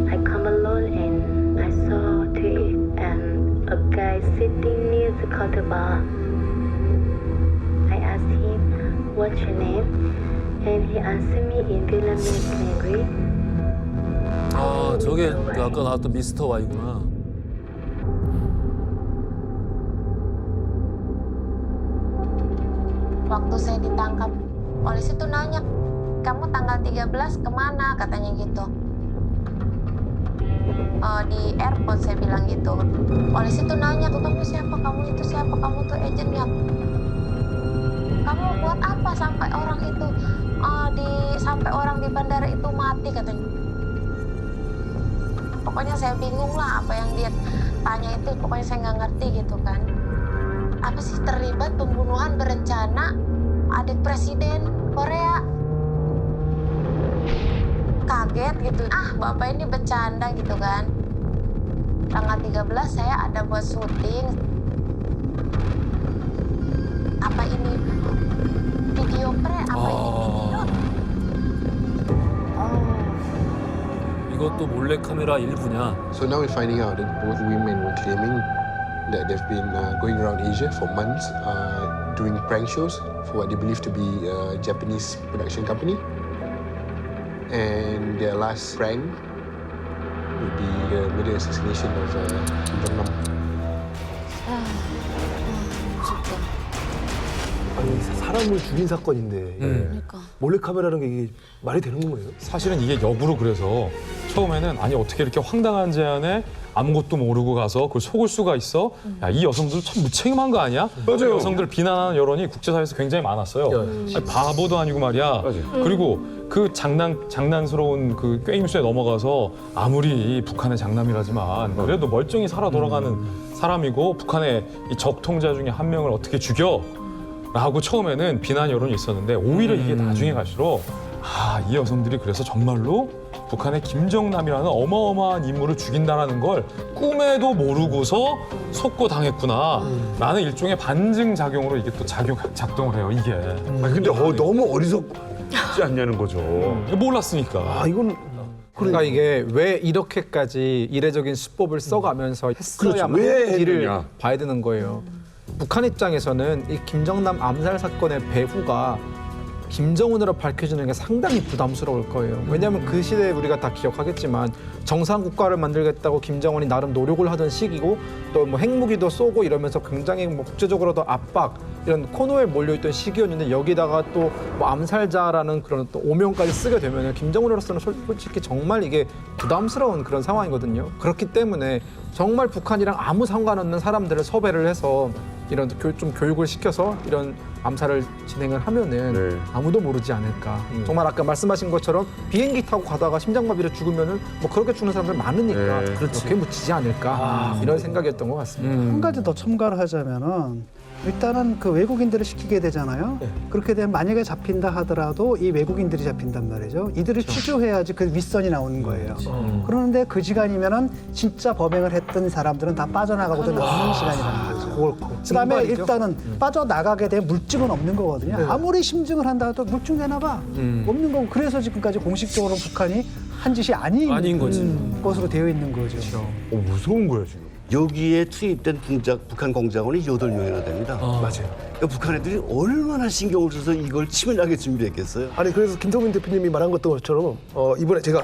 I come alone and I saw Tweet and a guy sitting near the counter bar. I asked him, "What's your name?" And he answered me in Vietnamese language. 저게 아까 나왔던 미스터 Y구나. Waktu saya ditangkap, polisi tuh nanya, "Kamu tanggal 13 kemana?" katanya gitu. Di airport saya bilang gitu. Polisi tuh nanya, "Kamu siapa? Kamu itu siapa? Kamu tuh agent ya? Kamu buat apa sampai orang itu sampai orang di bandara itu mati?" katanya. Pokoknya saya bingung lah apa yang dia tanya itu, pokoknya saya nggak ngerti gitu kan. Apa sih terlibat pembunuhan berencana adik presiden Korea? Kaget gitu. Bapak ini bercanda gitu kan. Tanggal 13 saya ada buat syuting. Apa ini video prank? Apa ini video? 이것도 몰래카메라 일부냐? So now we're finding out that both women were claiming that they've been going around Asia for months doing prank shows for what they believe to be a Japanese production company. And their last prank would be immediate assassination of Kim Jong-nam. 아니 사람을 죽인 사건인데 몰래카메라라는 게 이게 말이 되는 거예요? 사실은 이게 역으로 그래서 처음에는 아니 어떻게 이렇게 황당한 제안에 아무것도 모르고 가서 그걸 속을 수가 있어? 야, 이 여성들 참 무책임한 거 아니야? 맞아요. 여성들을 비난하는 여론이 국제사회에서 굉장히 많았어요. 아니, 바보도 아니고 말이야. 그리고 그 장난스러운 그 게임수에 넘어가서 아무리 북한의 장남이라지만 그래도 멀쩡히 살아 돌아가는 사람이고 북한의 이 적 통자 중에 한 명을 어떻게 죽여? 라고 처음에는 비난 여론이 있었는데 오히려 이게 나중에 갈수록 이 여성들이 그래서 정말로 북한의 김정남이라는 어마어마한 인물을 죽인다라는 걸 꿈에도 모르고서 속고 당했구나 라는 일종의 반증 작용으로 이게 또 작동을 해요, 이게. 근데 너무 어리석지 않냐는 거죠. 몰랐으니까. 이건 그러니까 이게 왜 이렇게까지 이례적인 수법을 써가면서 했어야만 왜 일을 했느냐. 봐야 되는 거예요. 북한 입장에서는 이 김정남 암살 사건의 배후가 김정은으로 밝혀지는 게 상당히 부담스러울 거예요. 왜냐하면 그 시대에 우리가 다 기억하겠지만 정상 국가를 만들겠다고 김정은이 나름 노력을 하던 시기고 또 뭐 핵무기도 쏘고 이러면서 굉장히 뭐 국제적으로도 압박 이런 코너에 몰려있던 시기였는데 여기다가 또 뭐 암살자라는 그런 또 오명까지 쓰게 되면 김정은으로서는 솔직히 정말 이게 부담스러운 그런 상황이거든요. 그렇기 때문에 정말 북한이랑 아무 상관없는 사람들을 섭외를 해서 이런 좀 교육을 시켜서 이런 암살을 진행을 하면은 아무도 모르지 않을까. 정말 아까 말씀하신 것처럼 비행기 타고 가다가 심장마비로 죽으면은 뭐 그렇게 죽는 사람들 많으니까 그렇게 묻히지 않을까 이런 생각이었던 것 같습니다. 한 가지 더 첨가를 하자면은 일단은 그 외국인들을 시키게 되잖아요. 그렇게 되면 만약에 잡힌다 하더라도 이 외국인들이 잡힌단 말이죠. 이들을 취조해야지 그 윗선이 나오는 거예요. 그런데 그 시간이면은 진짜 범행을 했던 사람들은 다 빠져나가고도 남는 시간이라는 거죠. 그다음에 일단은 빠져나가게 되면 물증은 없는 거거든요. 아무리 심증을 한다 해도 물증 되나 봐. 없는 거고 그래서 지금까지 공식적으로 북한이 한 짓이 아닌 거지. 것으로 되어 있는 거죠. 무서운 거예요, 지금. 여기에 투입된 북한 공작원이 8명이나 됩니다. 맞아요. 그러니까 북한 애들이 얼마나 신경을 써서 이걸 치밀하게 준비했겠어요? 아니 그래서 김성민 대표님이 말한 것처럼 이번에 제가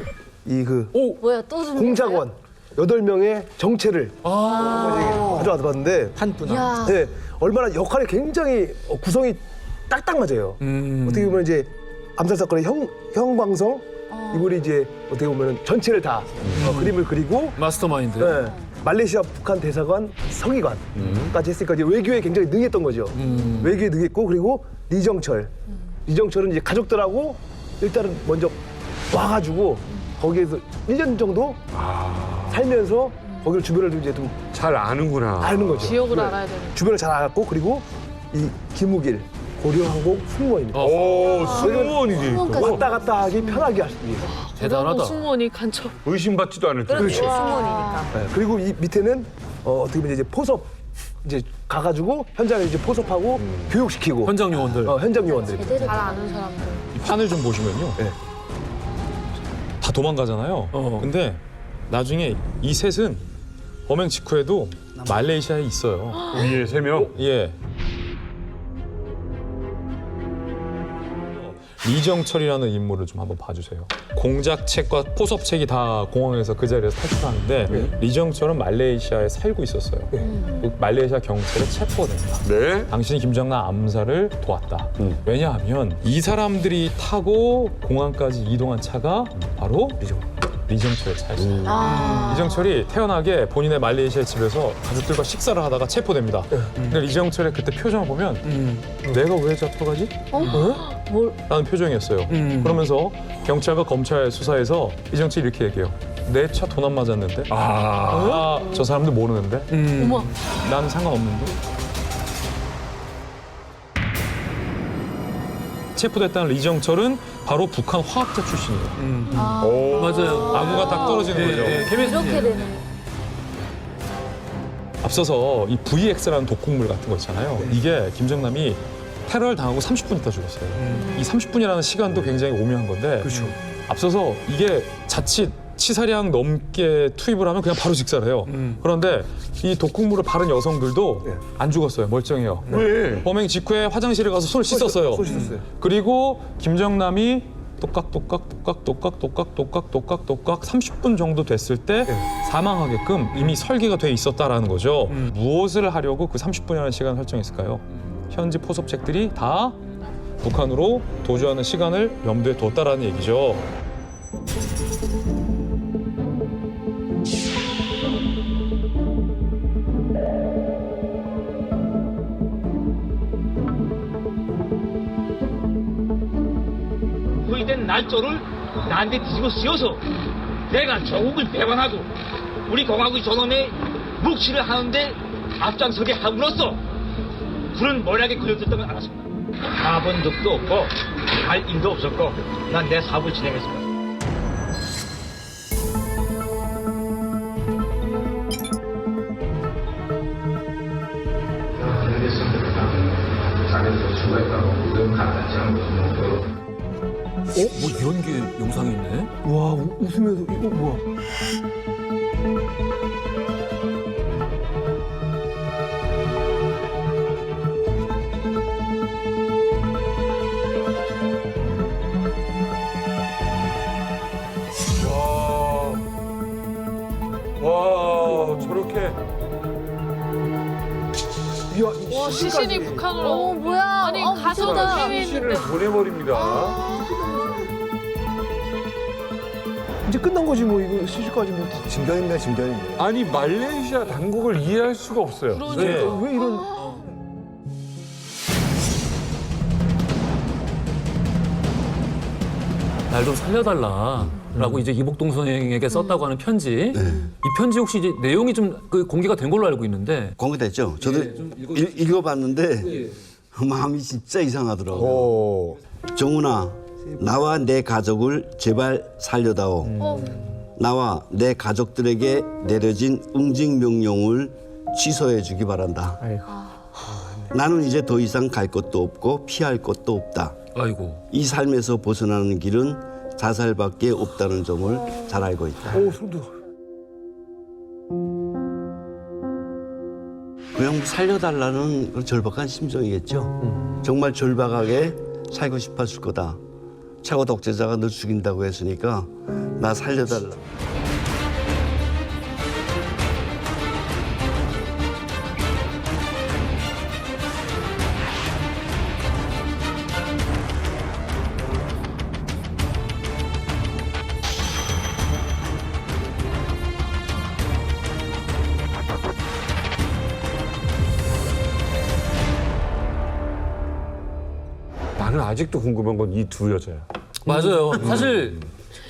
뭐야 또 좀. 공작원 8명의 정체를 가져와봤는데 야. 네, 얼마나 역할이 굉장히 구성이 딱딱 맞아요. 어떻게 보면 이제 암살 사건의 형광성 이분이 이제 어떻게 보면 전체를 다 그림을 그리고 마스터마인드. 네, 말레이시아 북한 대사관 서기관까지 했으니까 이제 외교에 굉장히 능했던 거죠. 외교에 능했고 그리고 리정철은 이제 가족들하고 일단은 먼저 와가지고 거기에서 1년 정도 살면서 거기를 주변을 이제 좀 잘 아는구나. 아는 거죠. 지역을 알아야 되는. 주변을 잘 알았고 그리고 이 김우길 고려항공 승무원입니다. 승무원이지. 왔다 갔다 하기 편하게 할 수 있는. 대단하다. 승무원이 간첩. 의심받지도 않을 때. 그렇죠. 승무원이니까. 네, 그리고 이 밑에는 어떻게 보면 이제 포섭 이제 가가지고 현장에 이제 포섭하고 교육시키고 현장 요원들. 현장 요원들. 잘 아는 사람들. 이 판을 좀 보시면요. 다 도망가잖아요. 근데 나중에 이 셋은 범행 직후에도 말레이시아에 있어요. 위에 3명? 예. 리정철이라는 인물을 좀 한번 봐주세요. 공작책과 포섭책이 다 공항에서 그 자리에서 탈출하는데 리정철은 말레이시아에 살고 있었어요. 그 말레이시아 경찰에 체포됩니다. 당신이 김정남 암살을 도왔다. 왜냐하면 이 사람들이 타고 공항까지 이동한 차가 바로 리정철의 차였어요. 리정철이 태어나게 본인의 말레이시아 집에서 가족들과 식사를 하다가 체포됩니다. 근데 리정철의 그때 표정을 보면 내가 왜 잡혀 가지? 라는 표정이었어요. 그러면서 경찰과 검찰 수사에서 리정철이 이렇게 얘기해요. 내 차 돈 안 맞았는데? 저 사람들 모르는데? 나는 상관없는데? 체포됐다는 리정철은 바로 북한 화학자 출신이에요. 맞아요. 아구가 딱 떨어지는 거죠. 이렇게 되는. 앞서서 이 VX라는 독극물 같은 거 있잖아요. 이게 김정남이 테러를 당하고 30분 있다 죽었어요. 이 30분이라는 시간도 굉장히 오묘한 건데 앞서서 이게 자칫 치사량 넘게 투입을 하면 그냥 바로 직사를 해요. 그런데 이 독극물을 바른 여성들도 안 죽었어요. 멀쩡해요. 왜? 범행 직후에 화장실에 가서 손을 씻었어요. 그리고 김정남이 똑깍 30분 정도 됐을 때 사망하게끔 이미 설계가 돼 있었다라는 거죠. 무엇을 하려고 그 30분이라는 시간을 설정했을까요? 현지 포섭책들이 다 북한으로 도주하는 시간을 염두에 뒀다라는 얘기죠. 후이된 날조를 나한테 뒤집어 씌워서 내가 조국을 배반하고 우리 공화국의 존엄에 묵시를 하는데 앞장서게 함으로써 그런 모략에 걸려들었던 걸 알았습니다. 가본 적도 없고 갈 일도 없었고 난 내 사업을 진행했습니다. 뭐 이런 게 영상이 있네? 와, 웃으면서 이거 뭐야? 와, 저렇게. 와, 시신이 북한으로. 뭐야? 아니 가족은 해외에 있는데. 시신을 보내버립니다. 이제 끝난 거지 뭐 이거 시주까지 뭐 짐작입니다, 짐작입니다. 아니 말레이시아 당국을 이해할 수가 없어요. 그러니까 왜 이런 날 좀 살려달라라고 이제 이복동 선생에게 썼다고 하는 편지. 이 편지 혹시 이제 내용이 좀 그 공개가 된 걸로 알고 있는데. 공개됐죠. 저도 읽어봤는데 마음이 진짜 이상하더라고요. 정훈아, 나와 내 가족을 제발 살려다오. 나와 내 가족들에게 내려진 응징 명령을 취소해 주기 바란다. 나는 이제 더 이상 갈 곳도 없고 피할 곳도 없다. 아이고. 이 삶에서 벗어나는 길은 자살밖에 없다는 점을 잘 알고 있다. 오, 소름 돋아. 그냥 살려달라는 그런 절박한 심정이겠죠. 정말 절박하게 살고 싶었을 거다. 차고 독재자가 널 죽인다고 했으니까 나 살려달라. 나는 아직도 궁금한 건 이 두 여자야. 맞아요. 사실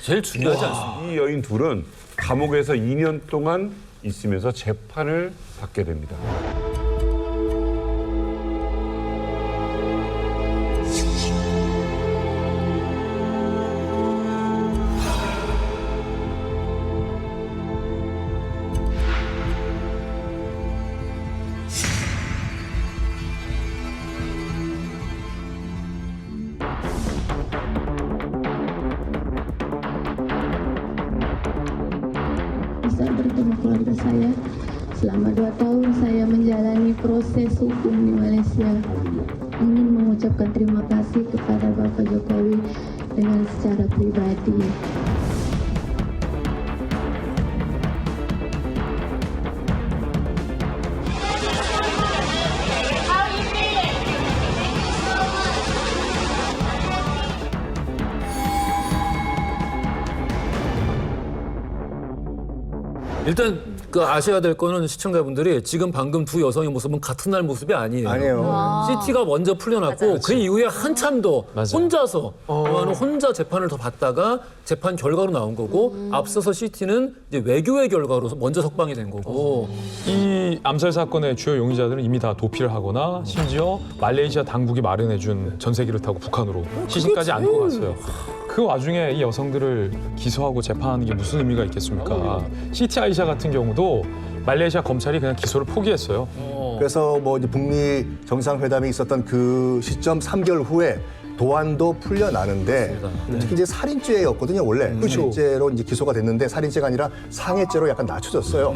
제일 중요하지 않습니까? 이 여인 둘은 감옥에서 2년 동안 있으면서 재판을 받게 됩니다. Bisa bertemu keluarga saya. Selama 2 tahun saya menjalani proses hukum di Malaysia. Ingin mengucapkan terima kasih kepada Bapak Jokowi dengan secara pribadi. 일단 그 아셔야 될 거는 시청자분들이 지금 방금 두 여성의 모습은 같은 날 모습이 아니에요. 아니에요. CT가 먼저 풀려났고 그 이후에 한참 더 혼자서 혼자 재판을 더 받다가 재판 결과로 나온 거고 앞서서 CT는 이제 외교의 결과로 먼저 석방이 된 거고. 이 암살 사건의 주요 용의자들은 이미 다 도피를 하거나 심지어 말레이시아 당국이 마련해준 전세기를 타고 북한으로 시신까지 안고 갔어요. 그 와중에 이 여성들을 기소하고 재판하는 게 무슨 의미가 있겠습니까? 시티 아이샤 같은 경우도 말레이시아 검찰이 그냥 기소를 포기했어요. 그래서 뭐 이제 북미 정상회담이 있었던 그 시점 3개월 후에 도안도 풀려나는데 특히 이제 살인죄였거든요, 원래. 살인죄로 이제 기소가 됐는데 살인죄가 아니라 상해죄로 약간 낮춰졌어요.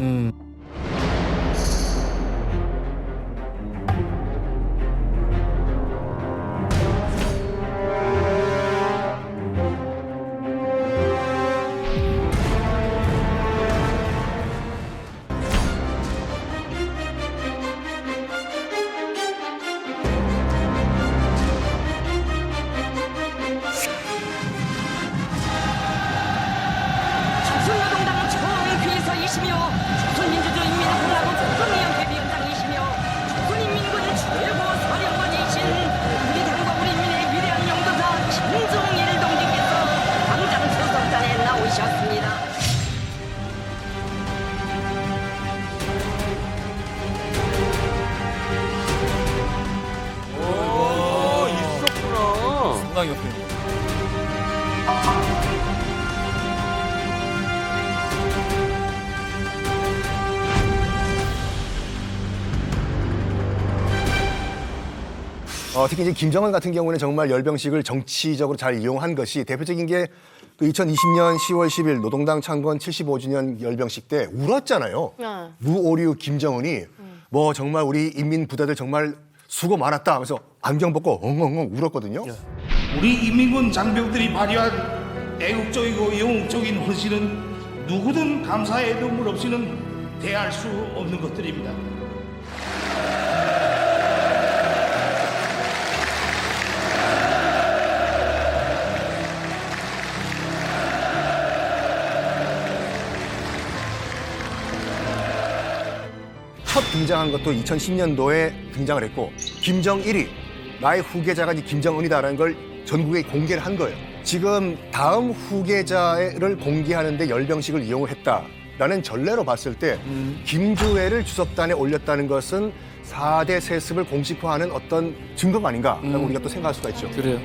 특히 이제 김정은 같은 경우는 정말 열병식을 정치적으로 잘 이용한 것이 대표적인 게 그 2020년 10월 10일 노동당 창건 75주년 열병식 때 울었잖아요. 무오류 김정은이 뭐 정말 우리 인민 부대들 정말 수고 많았다 하면서 안경 벗고 엉엉엉 울었거든요. 우리 인민군 장병들이 발휘한 애국적이고 영웅적인 헌신은 누구든 감사의 눈물 없이는 대할 수 없는 것들입니다. 첫 등장한 것도 2010년도에 등장을 했고 김정일이 나의 후계자가 이제 김정은이다라는 걸 전국에 공개를 한 거예요. 지금 다음 후계자를 공개하는데 열병식을 이용을 했다라는 전례로 봤을 때 김주애를 주석단에 올렸다는 것은 4대 세습을 공식화하는 어떤 증거가 아닌가라고 우리가 또 생각할 수가 있죠. 그래요.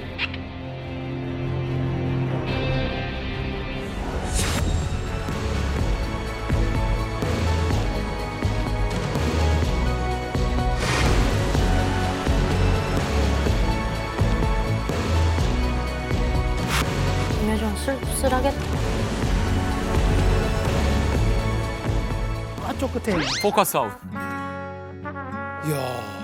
김여정 쓸쓸하겠다. 한쪽 끝에 포커스 아웃. 이야.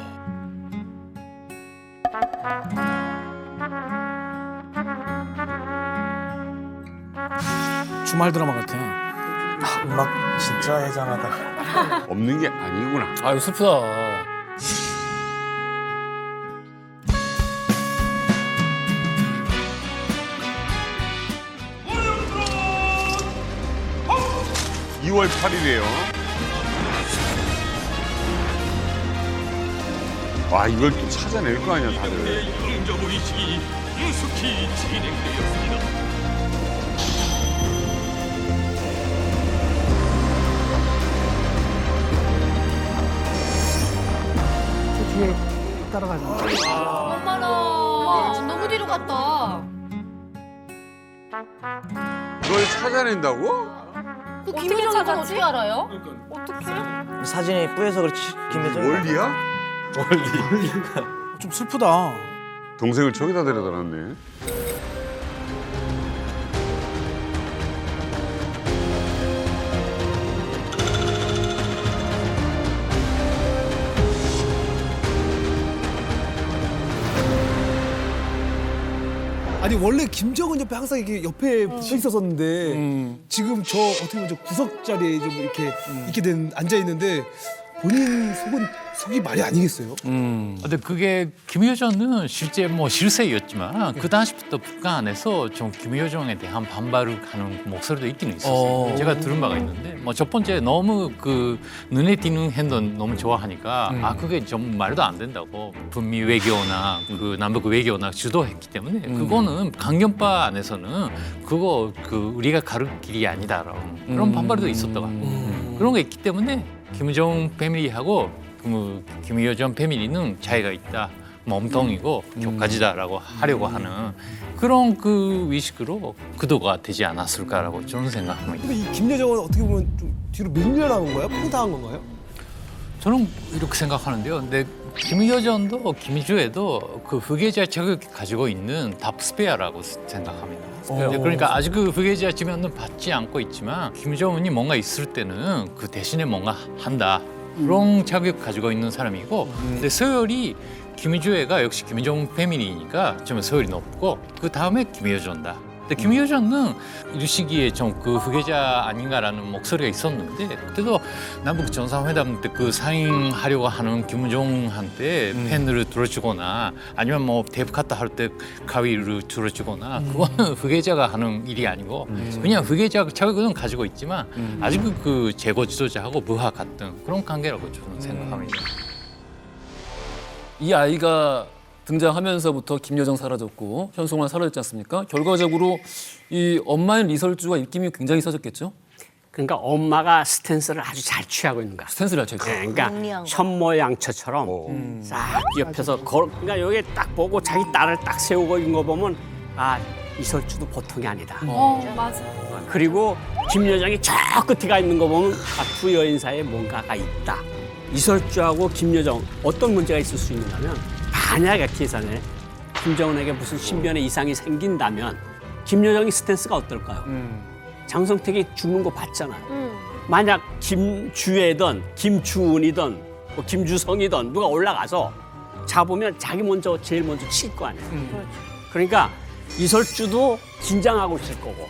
주말 드라마 같아. 음악 진짜 해장하다. 없는 게 아니구나. 아유 슬프다. 어? 2월 8일이에요. 와, 이걸 또 찾아낼 거 아니야, 다들. 영접의식이 유숙히 진행되었습니다. 뒤에 따라가는 거. 엄마나 너무 뒤로 갔다. 이걸 찾아낸다고? 그 김여정은 어떻게 알아요? 어떻게? 사진이 뿌여서 그렇지 김여정. 원리야? 좀 슬프다. 동생을 저기다 데려다 놨네. 아니 원래 김정은 옆에 항상 이렇게 옆에 서 있었었는데 지금 저 어떻게 보면 저 구석 자리에 좀 이렇게 있게 된 앉아 있는데 본인 속이 말이 아니겠어요? 근데 그게 김여정은 실제 뭐 실세였지만 그 당시부터 북한 안에서 좀 김여정에 대한 반발을 하는 목소리도 있기는 있었어요. 제가 들은 바가 있는데 뭐 첫 번째 너무 그 눈에 띄는 행동 너무 좋아하니까 아 그게 좀 말도 안 된다고 북미 외교나 그 남북 외교나 주도했기 때문에 그거는 강경파 안에서는 그거 그 우리가 가를 길이 아니다라는 그런 반발도 있었다고 합니다. 그런 게 있기 때문에 김정 패밀리하고 김여정 패밀리는 차이가 있다. 몸통이고 교까지다라고 하려고 하는 그런 그 의식으로 구도가 되지 않았을까라고 저는 생각합니다. 근데 이 김여정은 어떻게 보면 좀 뒤로 밀려나온 거야? 포기당한 건가요? 저는 이렇게 생각하는데요. 근데 김여정도 김주애도 그 후계자 자격을 가지고 있는 다프스페어라고 생각합니다. 그러니까 아직 그 후계자 지명은 받지 않고 있지만 김정은이 뭔가 있을 때는 그 대신에 뭔가 한다. 그런 자격 가지고 있는 사람이고 근데 서열이 김주애가 역시 김정 패밀리니까 좀 서열이 높고 그 다음에 김여정다. 근데 김여정은 이 시기에 좀 그 후계자 아닌가라는 목소리가 있었는데 그때도 남북 정상회담 때 그 사인하려고 하는 김정한테 펜을 들어주거나 아니면 뭐 대북카타 할 때 가위를 들어주거나 그거는 후계자가 하는 일이 아니고 그냥 후계자 자격은 가지고 있지만 아직 그 제거 지도자하고 무화 같은 그런 관계라고 저는 생각합니다. 이 아이가 등장하면서부터 김여정 사라졌고 현송환 사라졌지 않습니까? 결과적으로 이 엄마인 리설주와 입김이 굉장히 싸졌겠죠? 그러니까 엄마가 스탠스를 아주 잘 취하고 있는 거야. 스탠스를 잘 취하고. 그러니까 현모양처처럼 싹 옆에서 그러니까 여기 딱 보고 자기 딸을 딱 세우고 있는 거 보면 아 이설주도 보통이 아니다. 맞아. 그리고 김여정이 저 끝에 가 있는 거 보면 아, 두 여인 사이에 뭔가가 있다. 이설주하고 김여정 어떤 문제가 있을 수 있냐면 만약에 계산에 김정은에게 무슨 신변의 이상이 생긴다면 김여정이 스탠스가 어떨까요? 장성택이 죽는 거 봤잖아요. 만약 김주애든 김주은이든 뭐 김주성이든 누가 올라가서 잡으면 자기 먼저 제일 먼저 칠 거 아니에요. 그러니까 이설주도 긴장하고 있을 거고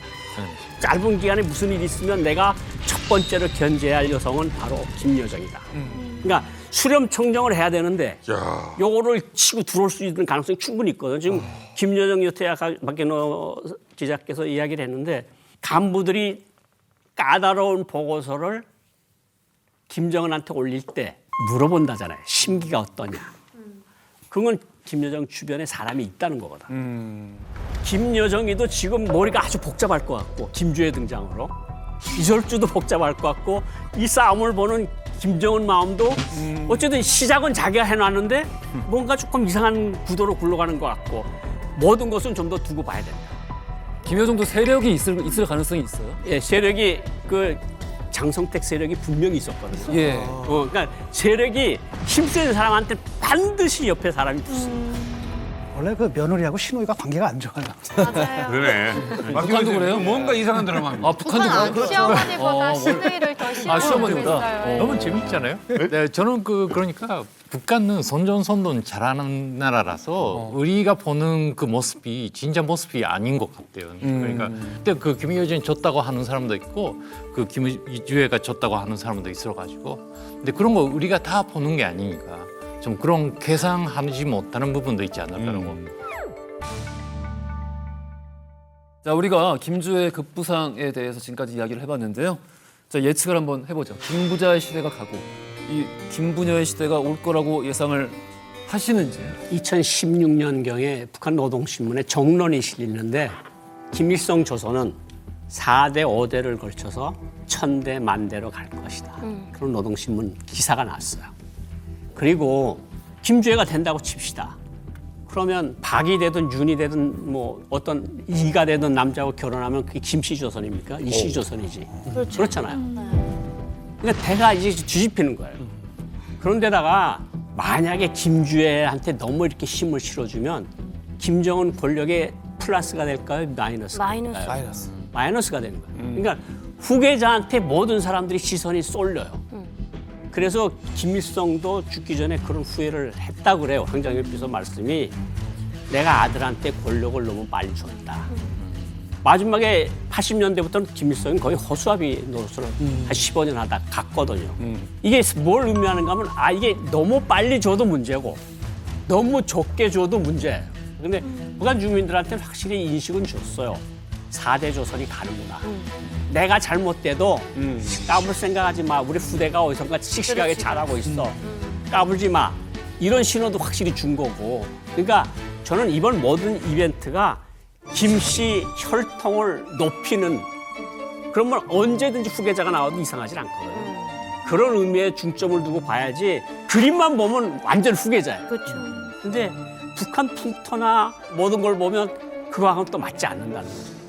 짧은 기간에 무슨 일이 있으면 내가 첫 번째로 견제해야 할 여성은 바로 김여정이다. 그러니까 수렴 청정을 해야 되는데 요거를 치고 들어올 수 있는 가능성이 충분히 있거든요. 지금 김여정 여태 박근호 기자께서 이야기를 했는데 간부들이 까다로운 보고서를 김정은한테 올릴 때 물어본다잖아요. 심기가 어떠냐. 그건 김여정 주변에 사람이 있다는 거거든. 김여정이도 지금 머리가 아주 복잡할 것 같고 김주애 등장으로 이설주도 복잡할 것 같고 이 싸움을 보는 김정은 마음도 어쨌든 시작은 자기가 해놨는데 뭔가 조금 이상한 구도로 굴러가는 것 같고 모든 것은 좀 더 두고 봐야 된다. 김여정도 세력이 있을 가능성이 있어요? 예, 세력이 그 장성택 세력이 분명히 있었거든요. 예. 그러니까 세력이 힘센 사람한테 반드시 옆에 사람이 붙습니다. 원래 그 며느리하고 신우이가 관계가 안 좋아요. 그러네. 북한도 그래요? 뭔가 이상한 드라마. 아, 북한도 그래요? 시어머니보다 시누이를 더 싫어하고 시어머니보다. 있어요. 너무 재밌잖아요. 네, 저는 그러니까 북한은 선전선동 잘하는 나라라서 우리가 보는 그 모습이 진짜 모습이 아닌 것 같아요. 그러니까 그때 그 김여정이 졌다고 하는 사람도 있고 그 김주애가 졌다고 하는 사람도 있어가지고 근데 그런 거 우리가 다 보는 게 아니니까 좀 그런 계산하지 못하는 부분도 있지 않을까라고 봅니다. 자, 우리가 김주애 급부상에 대해서 지금까지 이야기를 해봤는데요. 자, 예측을 한번 해보죠. 김부자의 시대가 가고 이 김부녀의 시대가 올 거라고 예상을 하시는지. 2016년경에 북한 노동신문에 정론이 실리는데 김일성 조선은 4대 5대를 걸쳐서 1000대 만대로 갈 것이다. 그런 노동신문 기사가 났어요. 그리고 김주애가 된다고 칩시다. 그러면 박이 되든 윤이 되든 뭐 어떤 이가 되든 남자하고 결혼하면 그게 김씨조선입니까? 이씨조선이지. 그렇잖아요. 그러니까 대가 이제 뒤집히는 거예요. 그런데다가 만약에 김주애한테 너무 이렇게 힘을 실어주면 김정은 권력에 플러스가 될까요? 마이너스가 될까요? 마이너스가 되는 거예요. 그러니까 후계자한테 모든 사람들이 시선이 쏠려요. 그래서 김일성도 죽기 전에 그런 후회를 했다고 그래요. 황정일 비서 말씀이 내가 아들한테 권력을 너무 빨리 줬다. 마지막에 80년대부터는 김일성이 거의 허수아비 노릇을 한 15년 하다 갔거든요. 이게 뭘 의미하는가 하면 이게 너무 빨리 줘도 문제고 너무 적게 줘도 문제예요. 근데 북한 주민들한테는 확실히 인식은 줬어요. 4대 조선이 가는구나. 내가 잘못돼도 까불 생각하지 마. 우리 후대가 어디선가 씩씩하게 잘하고 있어. 까불지 마. 이런 신호도 확실히 준 거고. 그러니까 저는 이번 모든 이벤트가 김씨 혈통을 높이는 그러면 언제든지 후계자가 나와도 이상하진 않거든요. 그런 의미에 중점을 두고 봐야지 그림만 보면 완전 후계자예요. 그렇죠. 근데 북한 풍토나 모든 걸 보면 그거하고는 또 맞지 않는다는 거죠.